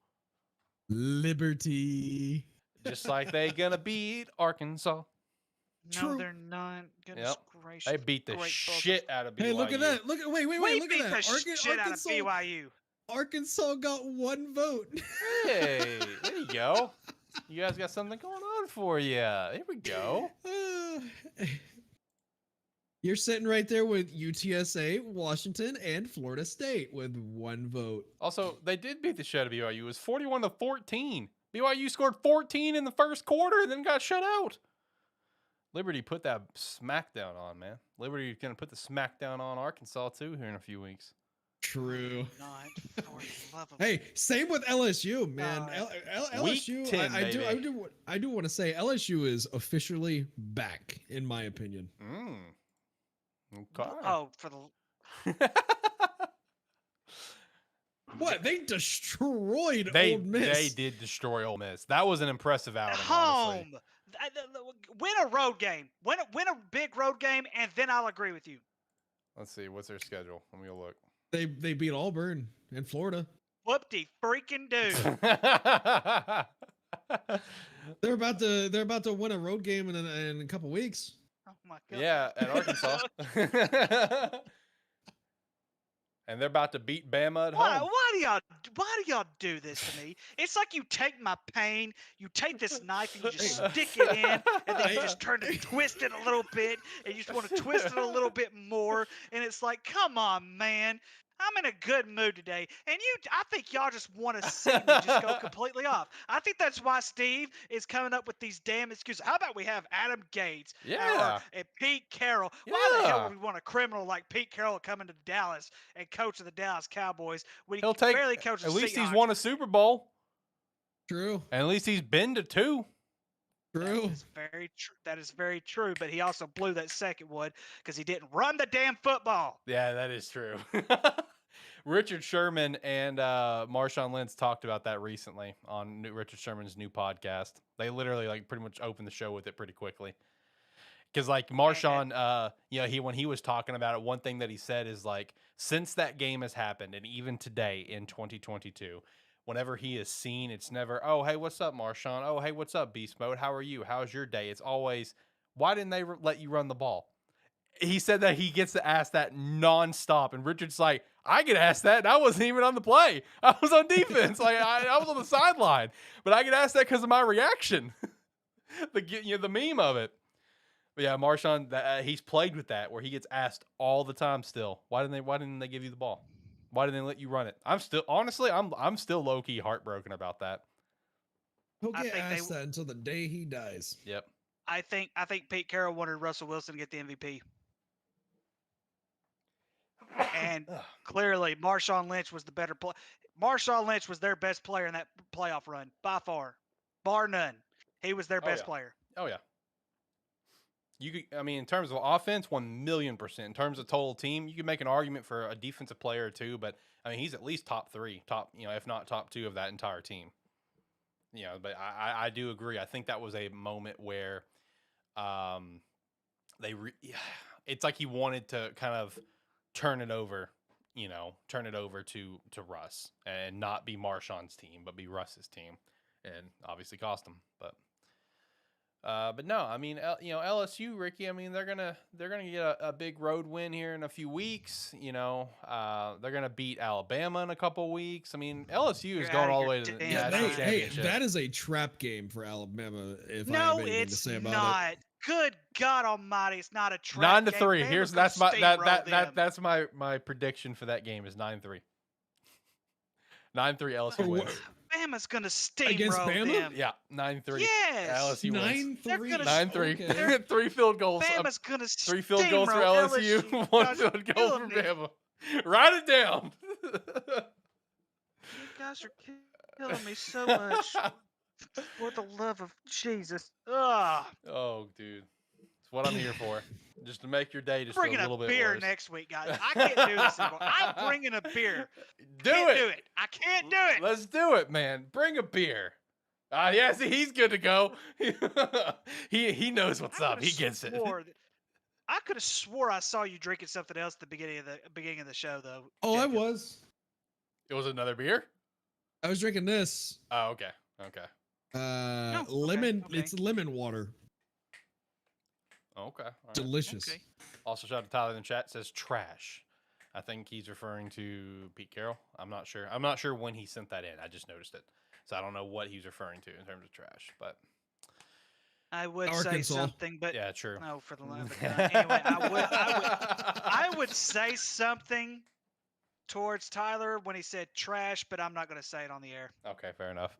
Liberty. Just like they gonna beat Arkansas. No, they're not. Goodness gracious. They beat the shit out of BYU. Hey, look at that. Wait, look at that. Shit out of BYU. Arkansas got 1 vote. Hey, there you go. You guys got something going on for you. There we go. You're sitting right there with UTSA, Washington, and Florida State with 1 vote. Also, they did beat the shit out of BYU. It was 41-14. BYU scored 14 in the first quarter and then got shut out. Liberty put that smackdown on, man. Liberty going to put the smackdown on Arkansas, too, here in a few weeks. True. Not for the love of Hey, same with LSU, man. Week LSU, 10, I do want to say LSU is officially back, in my opinion. Okay. Oh, for the What? They destroyed They Ole Miss. They did destroy Ole Miss. That was an impressive outing. home. Honestly. Win a road game. Win a big road game, and then I'll agree with you. Let's see. What's their schedule? Let me go look. They beat Auburn in Florida. Whoop-de freaking do. They're about to win a road game in a couple weeks. Oh my god. Yeah, at Arkansas. And they're about to beat Bama at home. Why do y'all do this to me? It's like you take my pain, you take this knife and you just stick it in, and then you just turn it, twist it a little bit, and you just want to twist it a little bit more, and it's like, come on, man. I'm in a good mood today, and I think y'all just want to see me just go completely off. I think that's why Steve is coming up with these damn excuses. How about we have Adam Gates and Pete Carroll? Why the hell would we want a criminal like Pete Carroll coming to Dallas and coaching the Dallas Cowboys when he barely coaches? At least he's won a Super Bowl. True. And at least he's been to 2. True. That is very true. That is very true. But he also blew that second one because he didn't run the damn football. Yeah, that is true. Richard Sherman and Marshawn Lynch talked about that recently on Richard Sherman's new podcast. They literally like pretty much opened the show with it pretty quickly. Because like Marshawn, when he was talking about it, one thing that he said is like, since that game has happened, and even today in 2022, whenever he is seen, it's never, oh, hey, what's up, Marshawn? Oh, hey, what's up, Beast Mode? How are you? How's your day? It's always, why didn't they let you run the ball? He said that he gets to ask that nonstop, and Richard's like, I get asked that, and I wasn't even on the play. I was on defense. Like I was on the sideline, but I get asked that because of my reaction. the meme of it. But yeah, Marshawn, he's plagued with that, where he gets asked all the time. Still, why didn't they give you the ball? Why didn't they let you run it? I'm still low key heartbroken about that. He'll get asked that until the day he dies. Yep. I think Pete Carroll wanted Russell Wilson to get the MVP. And clearly, Marshawn Lynch was the better player. Marshawn Lynch was their best player in that playoff run, by far. Bar none. He was their best player. Oh, yeah. In terms of offense, 1,000,000%. In terms of total team, you could make an argument for a defensive player or two, but, he's at least top 3, if not top 2 of that entire team. But I do agree. I think that was a moment where it's like he wanted to kind of turn it over to Russ and not be Marshawn's team, but be Russ's team, and obviously cost him. But no, LSU, Ricky, they're gonna get a big road win here in a few weeks. They're gonna beat Alabama in a couple weeks. LSU is going all the way to the national championship. Hey, that is a trap game for Alabama. If I No, have anything to it's say about not. it. Good God Almighty, it's not a trap 9-3. game. That's my prediction for that game is 9-3. 9-3 LSU wins. Bama's gonna steamroll Against Bama? them. Yeah, 9-3. Yes. LSU wins. 9-3. 9-3. 3 field goals. Bama's gonna 3 field goals for LSU. 1 field goal for Bama. Write it down. You guys are killing me so much. For the love of Jesus. Ugh. Oh, dude. That's what I'm here for. Just to make your day just Bringing a little bit beer worse. next week, guys. I can't do this anymore. I'm bringing a beer. Do it. I can't do it. Let's do it, man. Bring a beer. Yeah, see, he's good to go. he knows what's up. He gets it. I could have swore I saw you drinking something else at the beginning of the show, though. Oh, Jacob. I was. It was another beer? I was drinking this. Oh, okay. Lemon. Okay. It's lemon water. Okay. All right. Delicious. Okay. Also, shout out to Tyler in the chat. Says trash. I think he's referring to Pete Carroll. I'm not sure. I'm not sure when he sent that in. I just noticed it. So I don't know what he's referring to in terms of trash. But I would Arkansas. say something, but yeah, true. no, for the love of God. Anyway, I would say something towards Tyler when he said trash, but I'm not going to say it on the air. Okay, fair enough.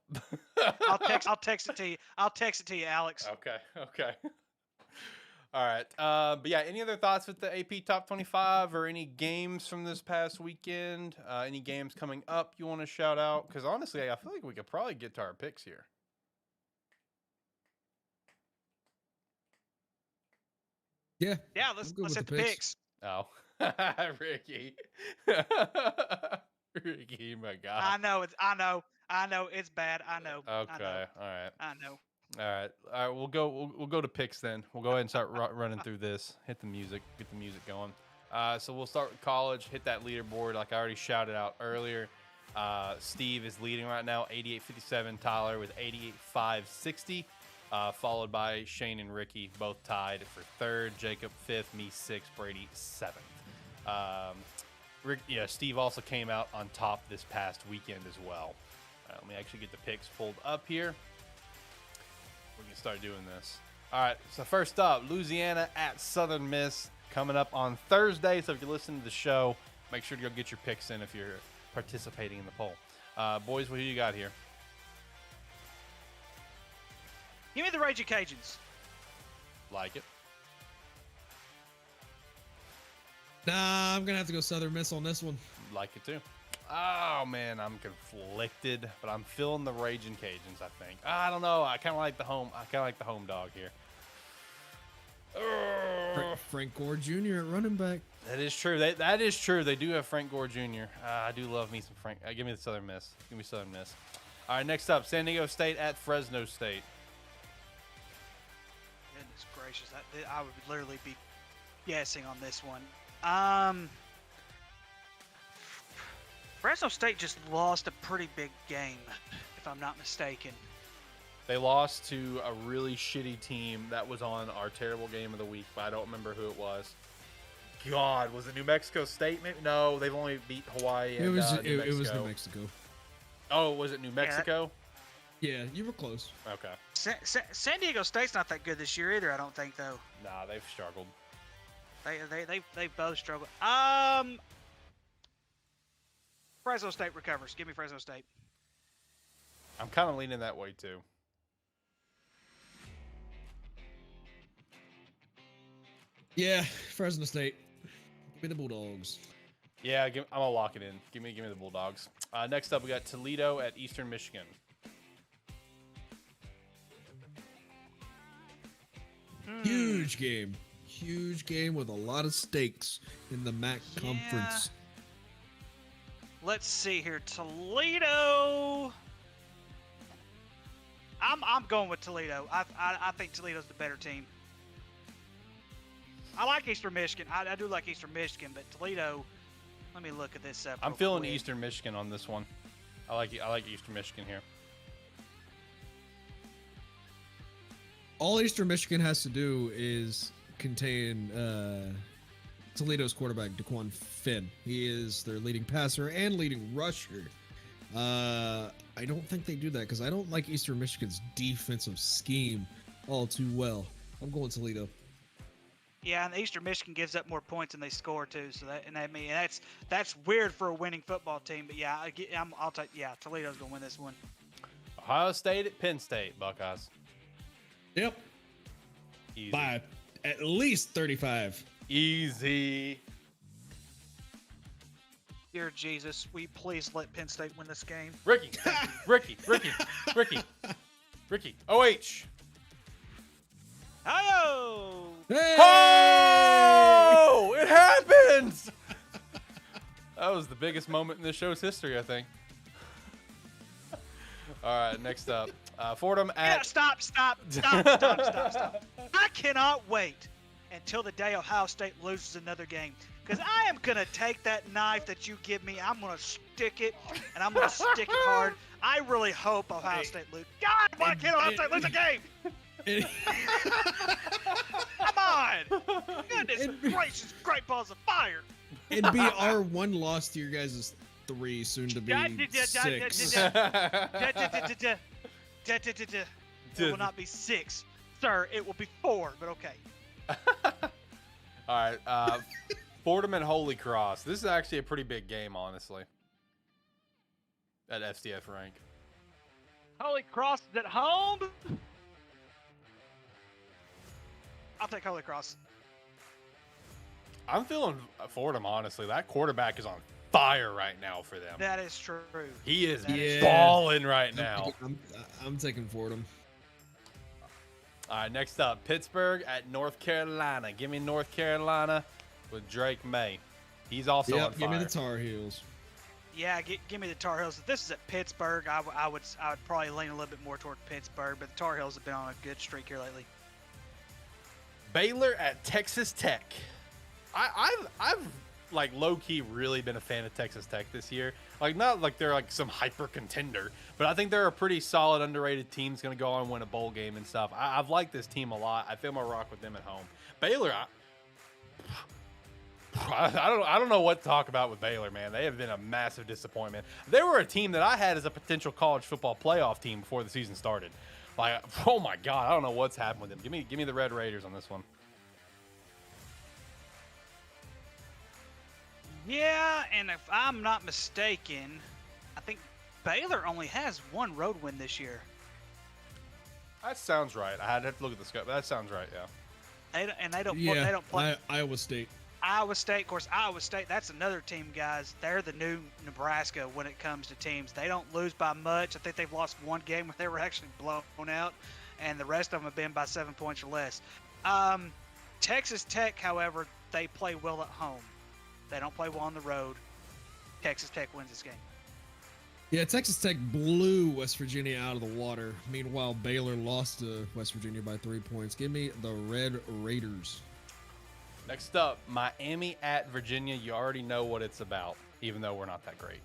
I'll text it to you. I'll text it to you, Alex. Okay. All right. But yeah, any other thoughts with the AP Top 25 or any games from this past weekend? Any games coming up you want to shout out? Because honestly, I feel like we could probably get to our picks here. Yeah. Yeah, I'm good let's with hit the picks. Oh, Ricky. Ricky, my God. I know it's bad. I know. Okay. All right. I know. All right. We'll go to picks then. We'll go ahead and start running through this. Hit the music. Get the music going. So we'll start with college. Hit that leaderboard like I already shouted out earlier. Steve is leading right now, 88.57. Tyler with 88.560. Followed by Shane and Ricky, both tied for third. Jakub fifth. Me sixth. Brady seventh. Steve also came out on top this past weekend as well. Let me actually get the picks pulled up here. We can start doing this. All right, so first up, Louisiana at Southern Miss coming up on Thursday. So if you're listening to the show, make sure to go get your picks in if you're participating in the poll. Boys, what do you got here? Give me the Raging Cajuns. Like it. Nah, I'm gonna have to go Southern Miss on this one. Like it too. Oh man, I'm conflicted, but I'm feeling the Raging Cajuns. I think. I don't know. I kind of like the home. I kind of like the home dog here. Frank Gore Jr. at running back. That is true. That is true. They do have Frank Gore Jr. I do love me some Frank. Give me the Southern Miss. Give me Southern Miss. All right, next up, San Diego State at Fresno State. Goodness gracious, I would literally be guessing on this one. Fresno State just lost a pretty big game, if I'm not mistaken. They lost to a really shitty team that was on our terrible game of the week, but I don't remember who it was. God, was it New Mexico State? Maybe no. They've only beat Hawaii. And, It was New New Mexico. Oh, was it New Mexico? Yeah, you were close. Okay. San Diego State's not that good this year either. I don't think though. Nah, they've struggled. They both struggle. Fresno State recovers. Give me Fresno State. I'm kind of leaning that way too. Yeah, Fresno State. Give me the Bulldogs. Yeah, I'm gonna lock it in. Give me the Bulldogs. Next up, we got Toledo at Eastern Michigan. Huge game. Huge game with a lot of stakes in the MAC conference. Let's see here. Toledo. I'm going with Toledo. I think Toledo's the better team. I like Eastern Michigan. I do like Eastern Michigan, but Toledo. Let me look at this up. I'm feeling Eastern Michigan on this one. I like Eastern Michigan here. All Eastern Michigan has to do is contain Toledo's quarterback, DeQuan Finn. He is their leading passer and leading rusher. I don't think they do that because I don't like Eastern Michigan's defensive scheme all too well. I'm going Toledo. Yeah, and Eastern Michigan gives up more points than they score too. So that's weird for a winning football team. But yeah, I'll take Toledo's gonna win this one. Ohio State at Penn State, Buckeyes. Yep. Easy. By at least 35. Easy. Dear Jesus, will you please let Penn State win this game? Ricky. OH. Hi-yo! Hey! Oh! It happens! That was the biggest moment in this show's history, I think. All right, next up. Fordham at... Yeah, stop. I cannot wait until the day Ohio State loses another game. Because I am going to take that knife that you give me, I'm going to stick it, and I'm going to stick it hard. I really hope Ohio State loses. God, why can't Ohio State lose a game? Come on! Goodness gracious, great balls of fire! It'd be our one loss to your guys' 3, soon to be 6. It will not be 6, sir. It will be 4, but okay. All right. Fordham and Holy Cross. This is actually a pretty big game, honestly. At FCF rank. Holy Cross is at home. I'll take Holy Cross. I'm feeling Fordham, honestly. That quarterback is on fire right now for them. That is true. He is Yeah. balling right now. I'm taking Fordham. All right, next up, Pittsburgh at North Carolina. Give me North Carolina with Drake May. He's also on fire. Give me the Tar Heels. Yeah, give me the Tar Heels. If this is at Pittsburgh, I would probably lean a little bit more toward Pittsburgh, but the Tar Heels have been on a good streak here lately. Baylor at Texas Tech. I've like low key really been a fan of Texas Tech this year. Like not like they're like some hyper contender, but I think they're a pretty solid underrated team that's going to go on and win a bowl game and stuff. I've liked this team a lot. I feel my rock with them at home. Baylor, I don't know what to talk about with Baylor, man. They have been a massive disappointment. They were a team that I had as a potential college football playoff team before the season started. Like, oh my God, I don't know what's happened with them. Give me the Red Raiders on this one. Yeah, and if I'm not mistaken, I think Baylor only has one road win this year. That sounds right. I had to look at the scope, but that sounds right, yeah. They don't play Iowa State. Iowa State, of course. Iowa State, that's another team, guys. They're the new Nebraska when it comes to teams. They don't lose by much. I think they've lost one game where they were actually blown out, and the rest of them have been by 7 points or less. Texas Tech, however, they play well at home. They don't play well on the road. Texas Tech wins this game. Yeah, Texas Tech blew West Virginia out of the water. Meanwhile, Baylor lost to West Virginia by 3 points. Give me the Red Raiders. Next up, Miami at Virginia. You already know what it's about, even though we're not that great.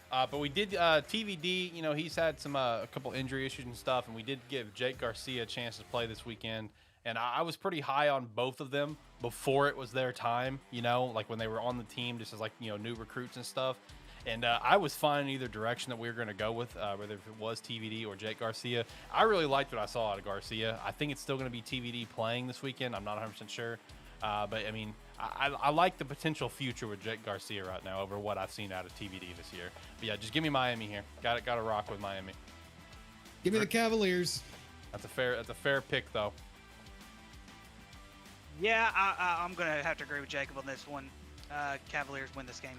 But we did TVD. You know, he's had some a couple injury issues and stuff, and we did give Jake Garcia a chance to play this weekend. And I was pretty high on both of them before it was their time, you know, like when they were on the team, just as like, you know, new recruits and stuff. And I was fine in either direction that we were going to go with, whether it was TVD or Jake Garcia. I really liked what I saw out of Garcia. I think it's still going to be TVD playing this weekend. I'm not 100% sure. But, I mean, I like the potential future with Jake Garcia right now over what I've seen out of TVD this year. But, yeah, just give me Miami here. Got to rock with Miami. Give me the Cavaliers. That's a fair pick, though. Yeah, I'm going to have to agree with Jacob on this one. Cavaliers win this game.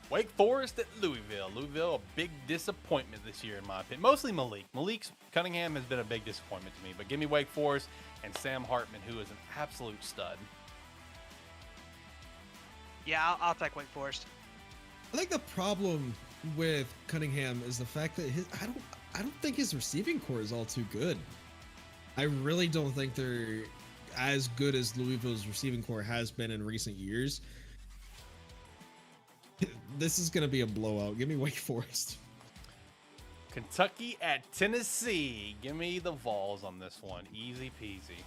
Wake Forest at Louisville. Louisville, a big disappointment this year, in my opinion. Mostly Malik. Cunningham has been a big disappointment to me. But give me Wake Forest and Sam Hartman, who is an absolute stud. Yeah, I'll take Wake Forest. I think the problem with Cunningham is the fact that I don't think his receiving core is all too good. I really don't think they're as good as Louisville's receiving core has been in recent years. This is going to be a blowout. Give me Wake Forest. Kentucky at Tennessee. Give me the Vols on this one. Easy peasy.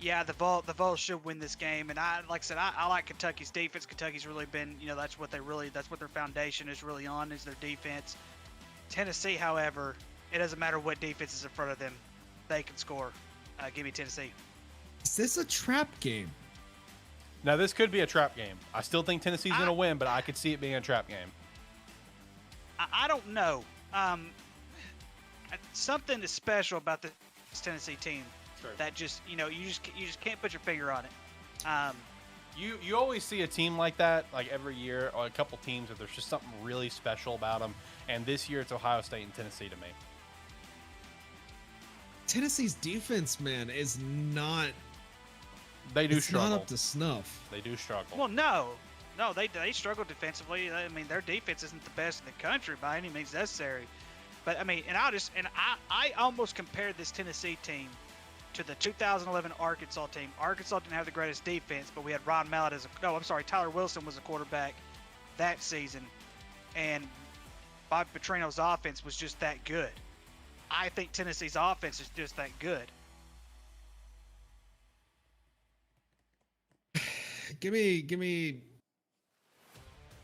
Yeah, the Vols should win this game, and I like Kentucky's defense. Kentucky's really been, you know, that's what their foundation is really on, is their defense. Tennessee, however, it doesn't matter what defense is in front of them, they can score. Give me Tennessee. Is this a trap game? Now, this could be a trap game. I still think Tennessee's going to win, but I could see it being a trap game. I don't know. Something is special about this Tennessee team. Sure. That just, you know, you just can't put your finger on it. You always see a team like that, like every year, or a couple teams that there's just something really special about them. And this year it's Ohio State and Tennessee to me. Tennessee's defense, man, is not. They do it's struggle. not up to snuff. They do struggle. Well, no, they struggle defensively. I mean, their defense isn't the best in the country by any means necessary. But I mean, I almost compared this Tennessee team to the 2011 Arkansas team. Arkansas didn't have the greatest defense, but we had Ron Mallett Tyler Wilson was a quarterback that season, and Bob Petrino's offense was just that good. I think Tennessee's offense is just that good. Give me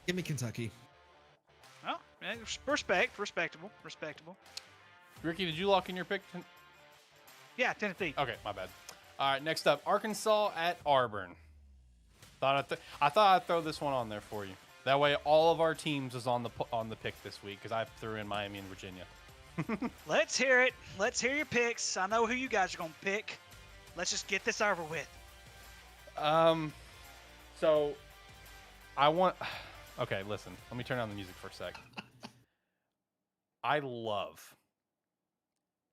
Kentucky. Oh, respectable. Ricky, did you lock in your pick? Yeah, Tennessee. Okay, my bad. All right, next up, Arkansas at Auburn. I thought I'd throw this one on there for you. That way, all of our teams is on the pick this week because I threw in Miami and Virginia. Let's hear it. Let's hear your picks. I know who you guys are gonna pick. Let's just get this over with. So I want. Okay, listen. Let me turn down the music for a sec. I love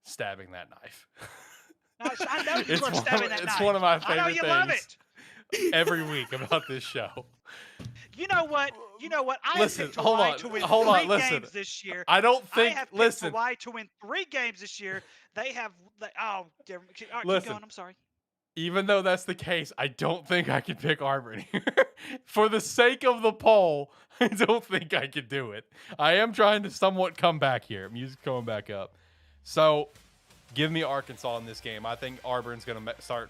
stabbing that knife. I know you love stabbing that knife. It's one of my I favorite know you love things it. every week about this show. You know what? I Listen, have picked hold Hawaii on, to win hold 3 on, listen. games this year. I don't I think. have picked Listen, Hawaii to win 3 games this year. They have. All right, keep Listen. going. I'm sorry. even though that's the case, I don't think I can pick Auburn here. For the sake of the poll, I don't think I could do it. I am trying to somewhat come back here. Music coming back up. So, give me Arkansas in this game. I think Auburn's going to start.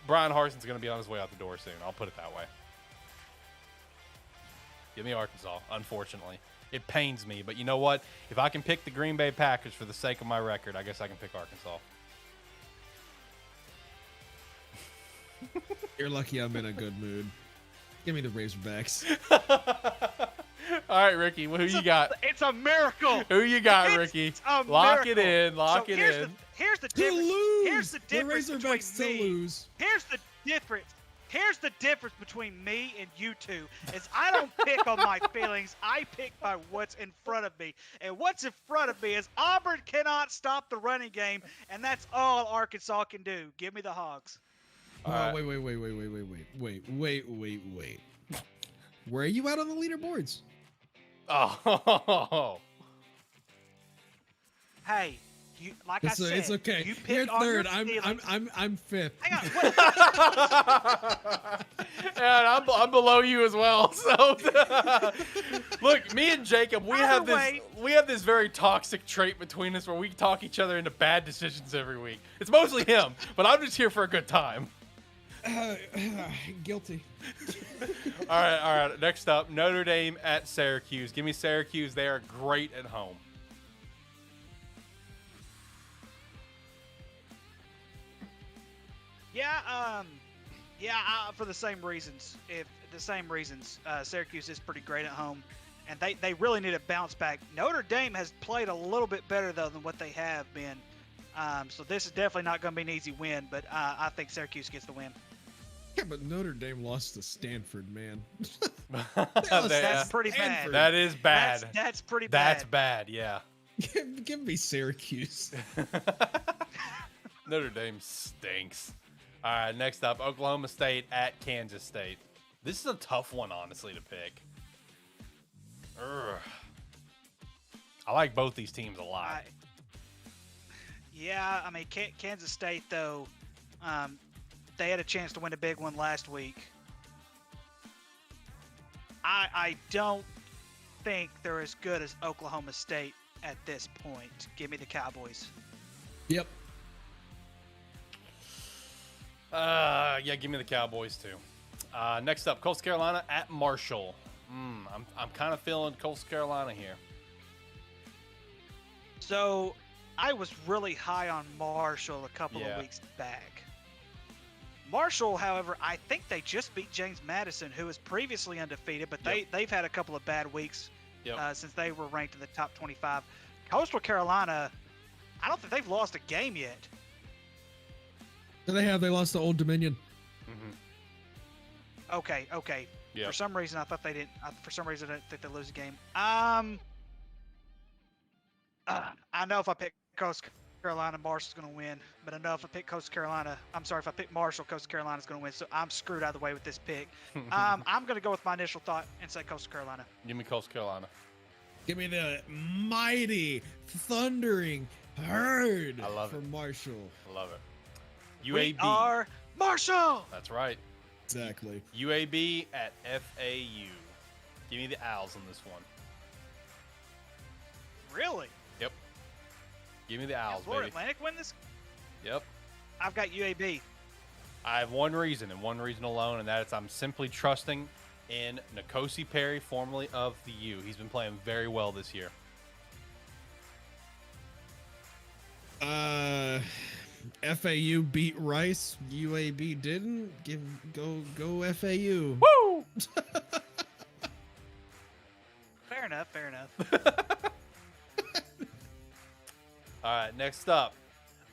Brian Harson's going to be on his way out the door soon. I'll put it that way. Give me Arkansas, unfortunately. It pains me, but you know what? If I can pick the Green Bay Packers for the sake of my record, I guess I can pick Arkansas. You're lucky I'm in a good mood. Give me the Razorbacks. All right, Ricky, who you got? It's a miracle. Who you got, It's Ricky? a Lock it miracle. in. Lock So it here's in. Here's the To difference. lose. Here's the difference the between Razorbacks to me. lose. Here's the difference. Here's the difference between me and you two is I don't pick on my feelings. I pick by what's in front of me. And what's in front of me is Auburn cannot stop the running game, and that's all Arkansas can do. Give me the Hogs. All right. Wait. Where are you at on the leaderboards? Oh. Hey, you like I said, It's okay. you pick You're on third. your I'm feelings. fifth. Hang on. What? And I'm below you as well. So look, me and Jacob, we have this very toxic trait between us where we talk each other into bad decisions every week. It's mostly him, but I'm just here for a good time. Guilty. All right. Next up, Notre Dame at Syracuse. Give me Syracuse. They are great at home. For the same reasons. Syracuse is pretty great at home, and they really need to bounce back. Notre Dame has played a little bit better though than what they have been. So this is definitely not going to be an easy win, but I think Syracuse gets the win. Yeah, but Notre Dame lost to Stanford, man. That's pretty bad. That is bad. That's pretty bad. That's bad, yeah. Give me Syracuse. Notre Dame stinks. All right, next up, Oklahoma State at Kansas State. This is a tough one, honestly, to pick. Urgh. I like both these teams a lot. Kansas State, though, they had a chance to win a big one last week. I don't think they're as good as Oklahoma State at this point. Give me the Cowboys. Yep. Yeah, give me the Cowboys too. Next up, Coastal Carolina at Marshall. I'm kind of feeling Coastal Carolina here. So, I was really high on Marshall a couple of weeks back. Marshall, however, I think they just beat James Madison, who was previously undefeated, but they've had a couple of bad weeks since they were ranked in the top 25. Coastal Carolina, I don't think they've lost a game yet. They lost to Old Dominion. Mm-hmm. Okay. Yep. For some reason, I thought they didn't. For some reason, I didn't think they lose a game. I know if I pick Coastal Carolina, Marshall's going to win. But I know if I pick if I pick Marshall, Coastal Carolina's going to win. So I'm screwed out of the way with this pick. I'm going to go with my initial thought and say Coastal Carolina. Give me Coastal Carolina. Give me the mighty, thundering herd I love for it. Marshall. I love it. UAB. We are Marshall. That's right. Exactly. UAB at FAU. Give me the Owls in this one. Really? Yep. Give me the Owls, Florida baby. Atlantic win this? Yep. I've got UAB. I have one reason and one reason alone, and that is I'm simply trusting in N'Kosi Perry, formerly of the U. He's been playing very well this year. FAU beat Rice. UAB didn't. Go FAU. Woo! Fair enough. All right, next up.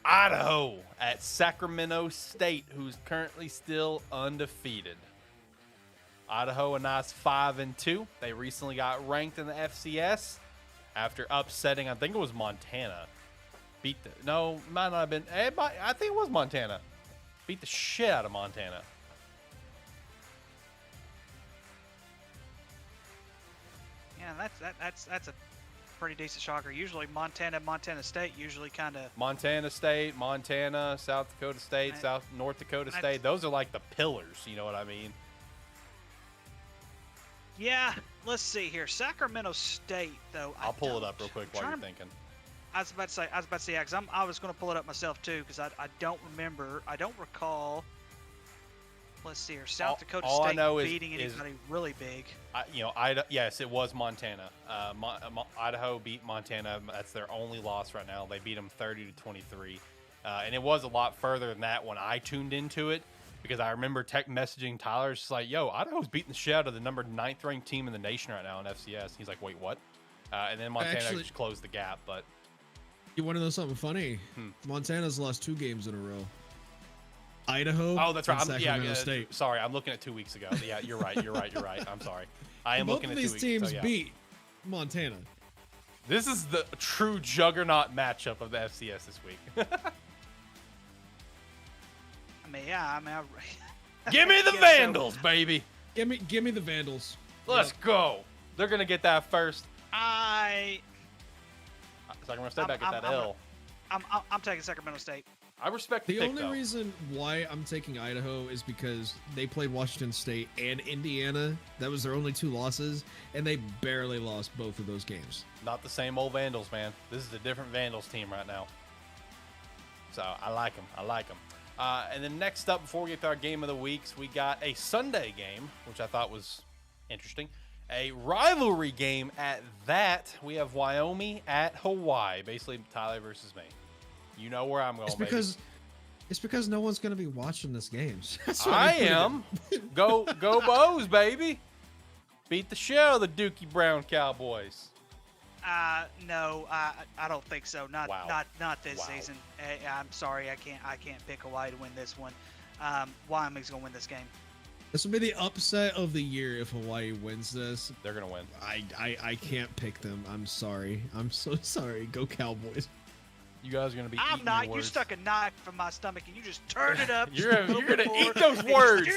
Idaho at Sacramento State, who's currently still undefeated. Idaho a nice 5-2. They recently got ranked in the FCS after upsetting, I think it was Montana. Might not have been. I think it was Montana. Beat the shit out of Montana. Yeah, that's a pretty decent shocker. Usually Montana State usually kind of. Montana State, Montana, South Dakota State, North Dakota State. Those are like the pillars. You know what I mean? Yeah, let's see here. Sacramento State, though. I'll pull it up real quick while you're thinking. I was about to say, yeah, because I was going to pull it up myself too, because I don't recall. Let's see here. South Dakota State beating anybody really big. Yes, it was Montana. Idaho beat Montana. That's their only loss right now. They beat them 30-23, and it was a lot further than that when I tuned into it. Because I remember messaging Tyler, just like, yo, Idaho's beating the shit out of the number 9th ranked team in the nation right now in FCS. He's like, wait, what? And then Montana just closed the gap. But you want to know something funny? Montana's lost 2 games in a row. Idaho. Oh, that's right. Sacramento State. Sorry, I'm looking at 2 weeks ago. Yeah, you're right. I'm sorry. I am looking at 2 weeks. Both of these teams beat Montana. This is the true juggernaut matchup of the FCS this week. Give me the Vandals, baby. Give me the Vandals. Let's go. They're gonna get that first. Sacramento State back at that L. I'm taking Sacramento State. I respect the only reason why I'm taking Idaho is because they played Washington State and Indiana. That was their only 2 losses, and they barely lost both of those games. Not the same old Vandals, man. This is a different Vandals team right now. So I like them. And then next up, before we get to our game of the weeks, we got a Sunday game, which I thought was interesting. A rivalry game at that. We have Wyoming at Hawaii. Basically, Tyler versus me. You know where I'm going, It's because no one's going to be watching this game. I am. Go Bows, baby. Beat the shit out of the Dookie Brown Cowboys. No, I don't think so. Not this season. I'm sorry, I can't pick Hawaii to win this one. Wyoming's gonna win this game. This will be the upset of the year if Hawaii wins this. They're gonna win. I can't pick them. I'm sorry. I'm so sorry. Go Cowboys. You guys are gonna be. I'm not. You stuck a knife in my stomach and you just turned it up. you're gonna eat those words.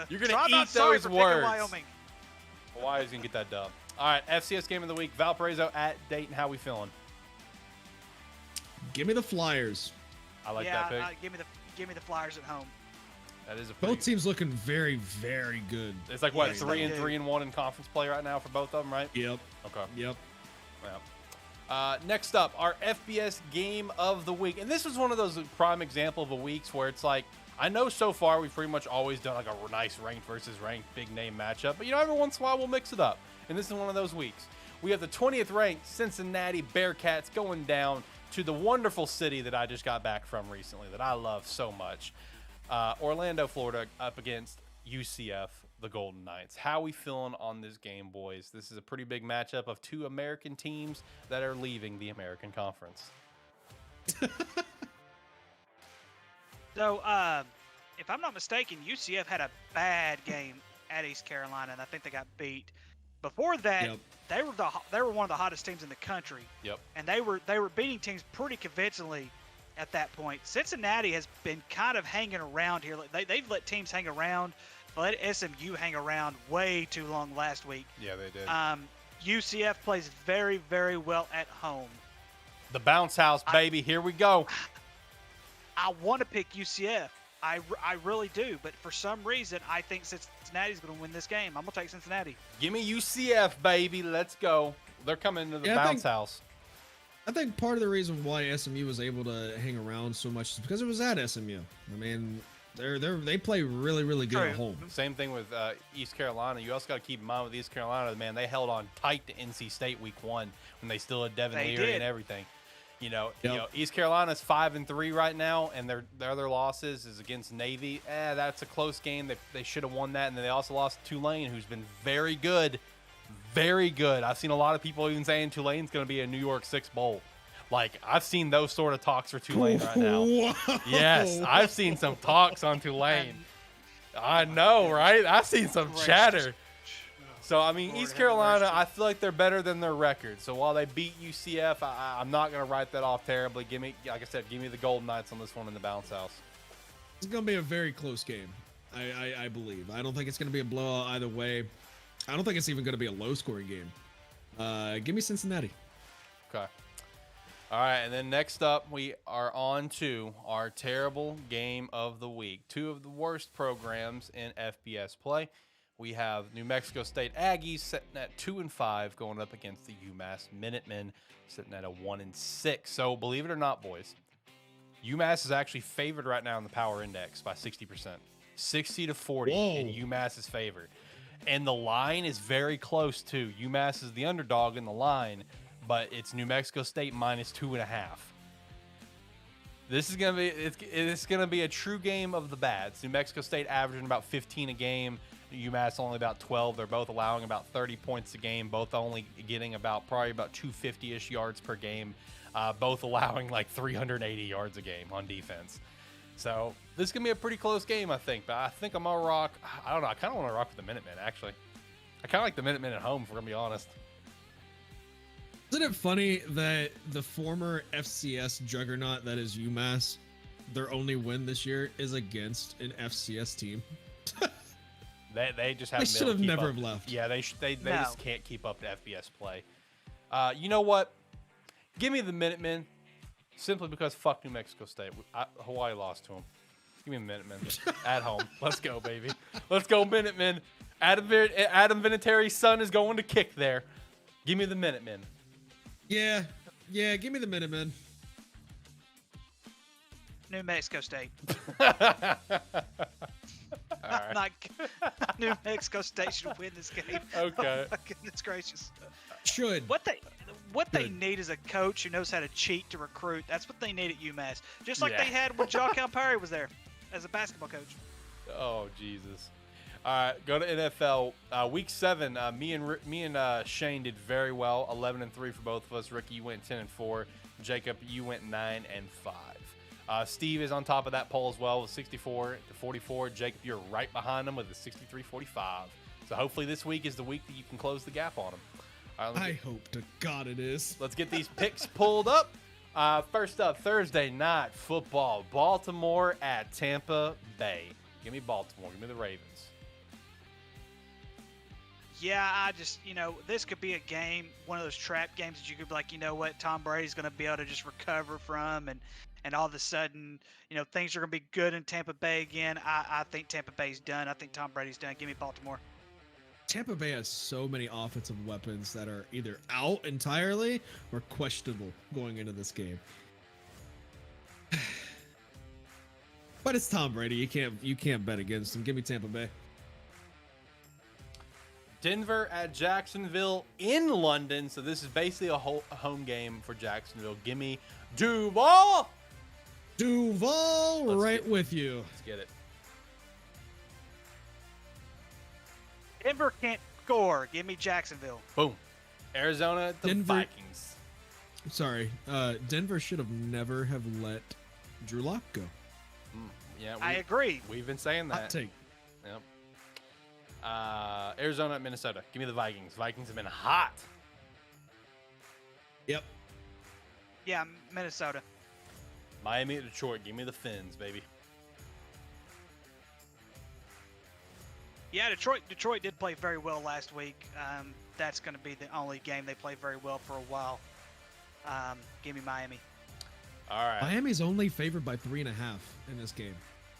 You're gonna eat those words. Wyoming. Hawaii's gonna get that dub. All right, FCS game of the week: Valparaiso at Dayton. How we feeling? Give me the Flyers. I like that pick. Give me the Flyers at home. That is both teams looking very, very good. It's like what 3-3-1 in conference play right now for both of them, right? Yep. Okay. Yep. Yeah. Next up, our FBS game of the week, and this was one of those prime example of a weeks where it's like, I know so far we've pretty much always done like a nice ranked versus ranked big name matchup, but every once in a while we'll mix it up, and this is one of those weeks. We have the 20th ranked Cincinnati Bearcats going down to the wonderful city that I just got back from recently that I love so much. Orlando, Florida, up against UCF, the Golden Knights. How we feeling on this game, boys? This is a pretty big matchup of 2 American teams that are leaving the American Conference. So, if I'm not mistaken, UCF had a bad game at East Carolina, and I think they got beat. Before that, they were one of the hottest teams in the country. Yep. And they were beating teams pretty convincingly at that point. Cincinnati has been kind of hanging around here. They've let teams hang around. They let SMU hang around way too long last week. Yeah, they did. UCF plays very, very well at home. The bounce house, baby. Here we go. I want to pick UCF. I really do. But for some reason, I think Cincinnati's going to win this game. I'm going to take Cincinnati. Give me UCF, baby. Let's go. They're coming to the bounce house. I think part of the reason why SMU was able to hang around so much is because it was at SMU. I mean, they play really, really good at home. Same thing with East Carolina. You also got to keep in mind with East Carolina, man, they held on tight to NC State week 1 when they still had Devin Leary and everything. You know, East Carolina's 5-3 right now, and their other losses is against Navy. That's a close game. They should have won that, and then they also lost to Tulane, who's been very good. Very good. I've seen a lot of people even saying Tulane's going to be a New York 6 bowl. Like, I've seen those sort of talks for Tulane right now. Whoa. Yes, I've seen some talks on Tulane. I know, right? I've seen some Gracious. chatter. So, I mean, Lord East have Carolina, mercy. I feel like they're better than their record. So, while they beat UCF, I'm not going to write that off terribly. Give me, like I said, give me the Golden Knights on this one in the bounce house. It's going to be a very close game, I believe. I don't think it's going to be a blowout either way. I don't think it's even going to be a low-scoring game. Give me Cincinnati. Okay. All right, and then next up, we are on to our terrible game of the week. Two of the worst programs in FBS play. We have New Mexico State Aggies sitting at 2-5, going up against the UMass Minutemen sitting at a 1-6. So believe it or not, boys, UMass is actually favored right now in the Power Index by 60%, 60-40 in UMass's favor, and the line is very close too. UMass is the underdog in the line, but it's New Mexico State minus 2.5. This is gonna be it's gonna be a true game of the bads. New Mexico State averaging about 15 a game. UMass only about 12. They're both allowing about 30 points a game. Both only getting probably about 250-ish yards per game. Both allowing like 380 yards a game on defense. So this is gonna be a pretty close game, I think. But I think I'm gonna rock. I don't know. I kind of want to rock with the Minutemen actually. I kind of like the Minutemen at home, if we're gonna be honest. Isn't it funny that the former FCS juggernaut that is UMass, their only win this year is against an FCS team? They just They haven't. should have never have left. Yeah, they No. just can't keep up to FBS play. You know what? Give me the Minutemen, simply because fuck New Mexico State. Hawaii lost to them. Give me the Minutemen at home. Let's go, baby. Let's go, Minutemen. Adam Vinatieri's son is going to kick there. Give me the Minutemen. Yeah, give me the Minutemen. New Mexico State. All right. Like, New Mexico State should win this game. Okay. Oh, my goodness gracious. Should. What they Good. need is a coach who knows how to cheat to recruit. That's what they need at UMass. Just like Yeah. they had when John Calipari was there as a basketball coach. Oh Jesus! All right, go to NFL. Week 7. Me and Shane did very well. 11-3 for both of us. Ricky, you went 10-4. Jacob, you went 9-5. Steve is on top of that poll as well with 64-44. Jacob, you're right behind him with a 63-45. So hopefully this week is the week that you can close the gap on him. All right, I hope to God it is. let's get these picks pulled up. First up, Thursday night football. Baltimore at Tampa Bay. Give me Baltimore. Give me the Ravens. Yeah, I just, this could be a game, one of those trap games that you could be like, you know what, Tom Brady's going to be able to just recover from, and all of a sudden, things are going to be good in Tampa Bay again. I think Tampa Bay's done. I think Tom Brady's done. Give me Baltimore. Tampa Bay has so many offensive weapons that are either out entirely or questionable going into this game. But it's Tom Brady. You can't bet against him. Give me Tampa Bay. Denver at Jacksonville in London. So this is basically a home game for Jacksonville. Give me Duval. Duval, Let's right get- with you. Let's get it. Denver can't score. Give me Jacksonville. Boom. Arizona at the Denver- Vikings. Sorry, Denver should have never have let Drew Lock go. Yeah, I agree. we've been saying Hot that. take. Yep. Arizona at Minnesota. Give me the Vikings. Vikings have been hot. Yep. Yeah, Minnesota. Miami at Detroit. Give me the Fins, baby. Yeah, Detroit did play very well last week. That's going to be the only game they play very well for a while. Give me Miami. All right. Miami's only favored by 3.5 in this game.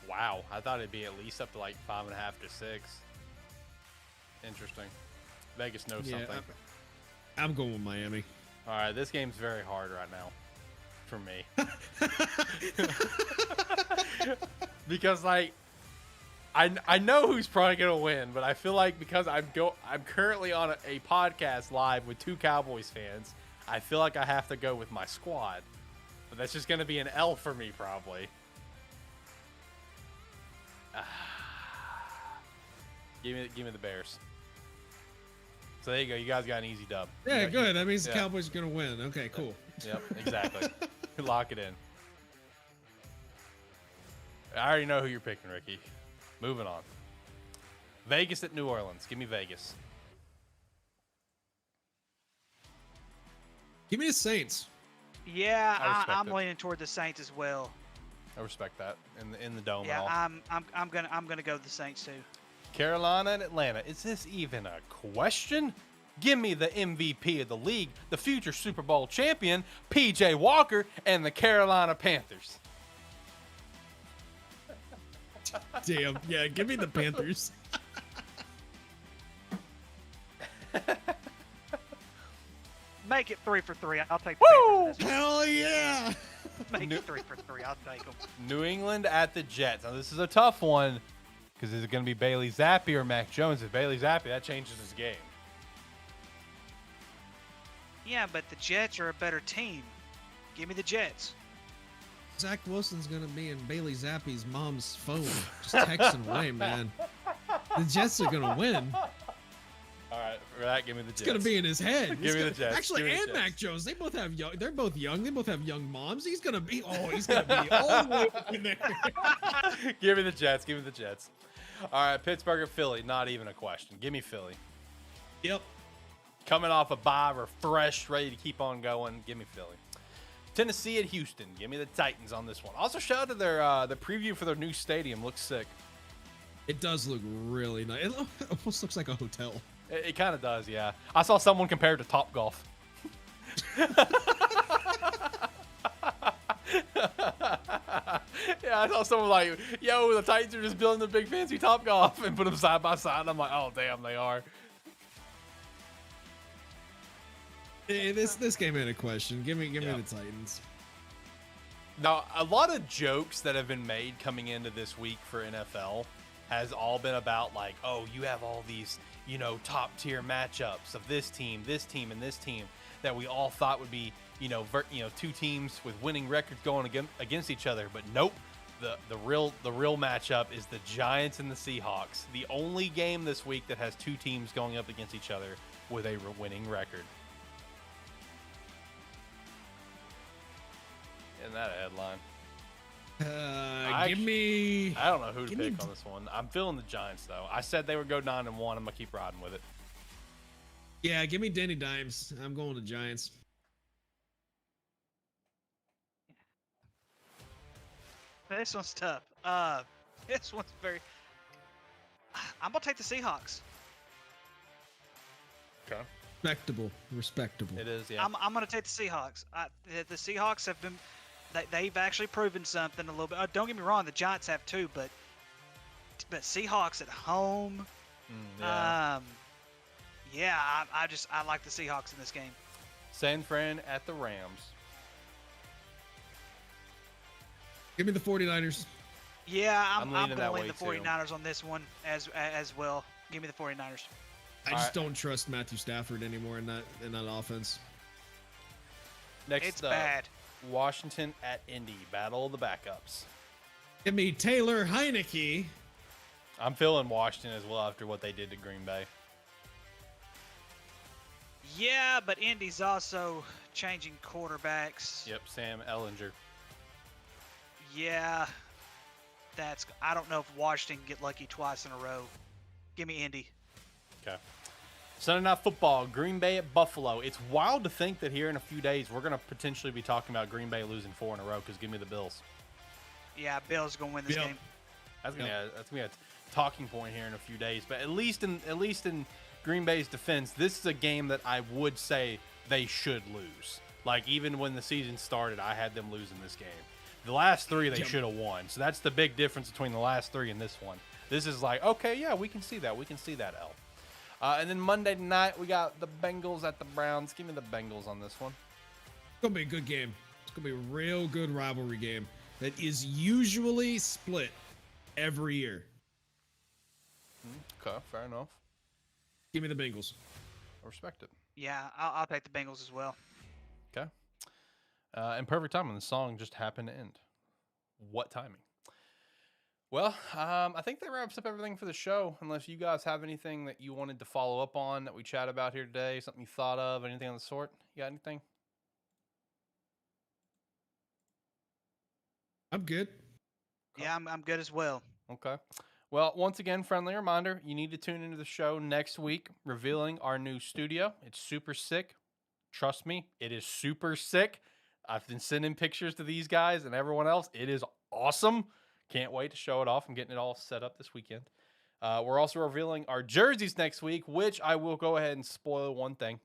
Wow. I thought it'd be at least up to like 5.5 to 6. Interesting. Vegas knows Yeah, something. I'm going with Miami. All right. This game's very hard right now for me. Because like I know who's probably gonna win, but I feel like because I'm currently on a podcast live with 2 Cowboys fans, I feel like I have to go with my squad. But that's just gonna be an L for me probably. Give me the Bears. So there you go. You guys got an easy dub. Yeah, You got- good. That means the yeah. Cowboys are going to win. Okay, cool. Yep, exactly. Lock it in. I already know who you're picking, Ricky. Moving on. Vegas at New Orleans. Give me Vegas. Give me the Saints. Yeah, I respect I'm it. leaning toward the Saints as well. I respect that in the dome. Yeah, and all. I'm gonna go with the Saints too. Carolina and Atlanta. Is this even a question? Give me the MVP of the league, the future Super Bowl champion, PJ Walker, and the Carolina Panthers. Damn. Yeah, give me the Panthers. Make it 3 for 3. I'll take the Woo! Panthers. Hell yeah. Make it 3 for 3. I'll take them. New England at the Jets. Now, this is a tough one because is it going to be Bailey Zappi or Mac Jones? If Bailey Zappi, that changes his game. Yeah, but the Jets are a better team. Give me the Jets. Zach Wilson's gonna be in Bailey Zappi's mom's phone, just texting away, man. The Jets are gonna win. All right, for that, give me the Jets. It's gonna be in his head. Give me the Jets. Actually, Give me the and Mac Jets. Jones, they both have young. They're both young. They both have young moms. He's gonna be. Oh, he's gonna be all the way in there. Give me the Jets. Give me the Jets. All right, Pittsburgh or Philly. Not even a question. Give me Philly. Yep. Coming off a bye, refreshed, ready to keep on going. Give me Philly. Tennessee at Houston. Give me the Titans on this one. Also, shout out to their the preview for their new stadium. Looks sick. It does look really nice. It almost looks like a hotel. It kind of does, yeah. I saw someone compare it to Top Golf. Yeah, I saw someone like, yo, the Titans are just building the big fancy Top Golf and put them side by side. I'm like, oh, damn, they are. Hey, this game ain't a question. Give me Yeah. the Titans. Now, a lot of jokes that have been made coming into this week for NFL has all been about like, oh, you have all these, you know, top tier matchups of this team, and this team that we all thought would be, you know, two teams with winning records going against each other. But nope, the real matchup is the Giants and the Seahawks. The only game this week that has two teams going up against each other with a winning record. Isn't that a headline? Give me. I don't know who to Give me pick on this one. I'm feeling the Giants though. I said they would go 9-1. I'm gonna keep riding with it. Yeah, give me Danny Dimes. I'm going to Giants. This one's tough. This one's very. I'm gonna take the Seahawks. Okay. Respectable. It is, yeah. I'm gonna take the Seahawks. The Seahawks have been. They've actually proven something a little bit. Don't get me wrong, the Giants have too, but Seahawks at home. Yeah. Yeah, I like the Seahawks in this game. San Fran at the Rams. Give me the 49ers. Yeah, I'm I'm leaning that going to lean the way, too. 49ers on this one as well. Give me the 49ers. I All just right. don't trust Matthew Stafford anymore in that offense. Next It's up, bad. Washington at Indy. Battle of the backups. Give me Taylor Heineke. I'm feeling Washington as well after what they did to Green Bay. Yeah, but Indy's also changing quarterbacks. Yep, Sam Ellinger. Yeah, I don't know if Washington can get lucky twice in a row. Give me Indy. Okay. Sunday Night Football, Green Bay at Buffalo. It's wild to think that here in a few days we're going to potentially be talking about Green Bay losing 4 in a row because give me the Bills. Yeah, Bills going to win this Yep. game. That's gonna be a talking point here in a few days. But at least in Green Bay's defense, this is a game that I would say they should lose. Like even when the season started, I had them losing this game. The last 3 they Yep. should have won. So that's the big difference between the last 3 and this one. This is like, okay, yeah, we can see that. We can see that, L. And then Monday night, we got the Bengals at the Browns. Give me the Bengals on this one. It's going to be a good game. It's going to be a real good rivalry game that is usually split every year. Okay, fair enough. Give me the Bengals. I respect it. Yeah, I'll take the Bengals as well. Okay. And perfect timing. The song just happened to end. What timing? Well, I think that wraps up everything for the show. Unless you guys have anything that you wanted to follow up on that we chat about here today, something you thought of, anything of the sort. You got anything? I'm good. Yeah, I'm good as well. Okay. Well, once again, friendly reminder, you need to tune into the show next week, revealing our new studio. It's super sick. Trust me, it is super sick. I've been sending pictures to these guys and everyone else. It is awesome. Can't wait to show it off. I'm getting it all set up this weekend. We're also revealing our jerseys next week, which I will go ahead and spoil one thing.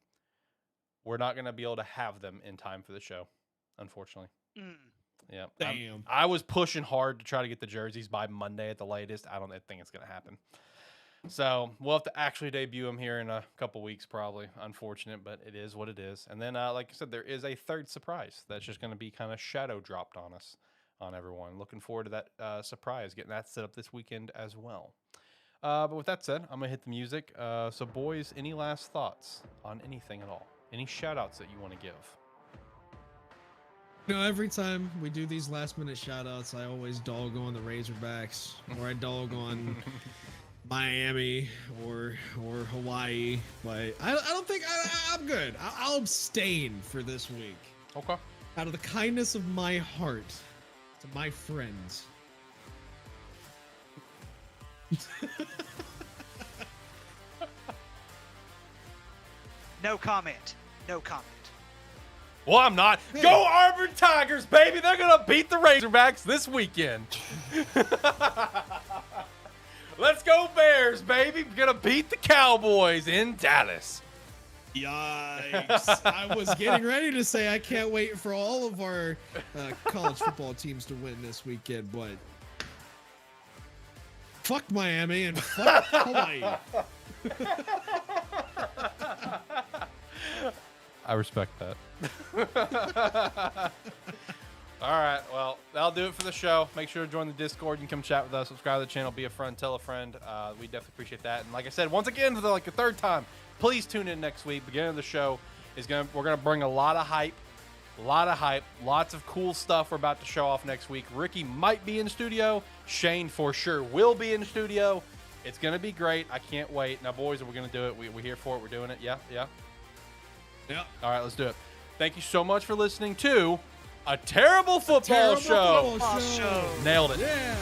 We're not going to be able to have them in time for the show, unfortunately. Yeah. Damn. I was pushing hard to try to get the jerseys by Monday at the latest. I don't think it's going to happen. So we'll have to actually debut them here in a couple weeks, probably. Unfortunate, but it is what it is. And then, like I said, there is a third surprise that's just going to be kind of shadow dropped on us, on everyone. Looking forward to that surprise, getting that set up this weekend as well. But with that said, I'm going to hit the music. So, boys, any last thoughts on anything at all? Any shout outs that you want to give? You know, every time we do these last minute shout outs, I always dog on the Razorbacks, or I dog on Miami or Hawaii. But I don't think I'm good. I'll abstain for this week. Okay. Out of the kindness of my heart to my friends. No comment. No comment. Well, I'm not. Hey. Go Auburn Tigers, baby. They're going to beat the Razorbacks this weekend. Let's go Bears, baby. We're going to beat the Cowboys in Dallas. Yikes. I was getting ready to say I can't wait for all of our college football teams to win this weekend, but fuck Miami and fuck Hawaii. I respect that. All right, well, that'll do it for the show. Make sure to join the Discord. You can come chat with us, subscribe to the channel, be a friend, tell a friend. We definitely appreciate that. And like I said, once again, for the third time, please tune in next week. Beginning of the show we're gonna bring a lot of hype, lots of cool stuff we're about to show off next week. Ricky might be in studio. Shane for sure will be in studio. It's gonna be great. I can't wait. Now, boys, we're gonna do it. We're here for it. We're doing it. Yeah. Yep. All right, let's do it. Thank you so much for listening to A Terrible Football Show. Football show. Nailed it. Yeah.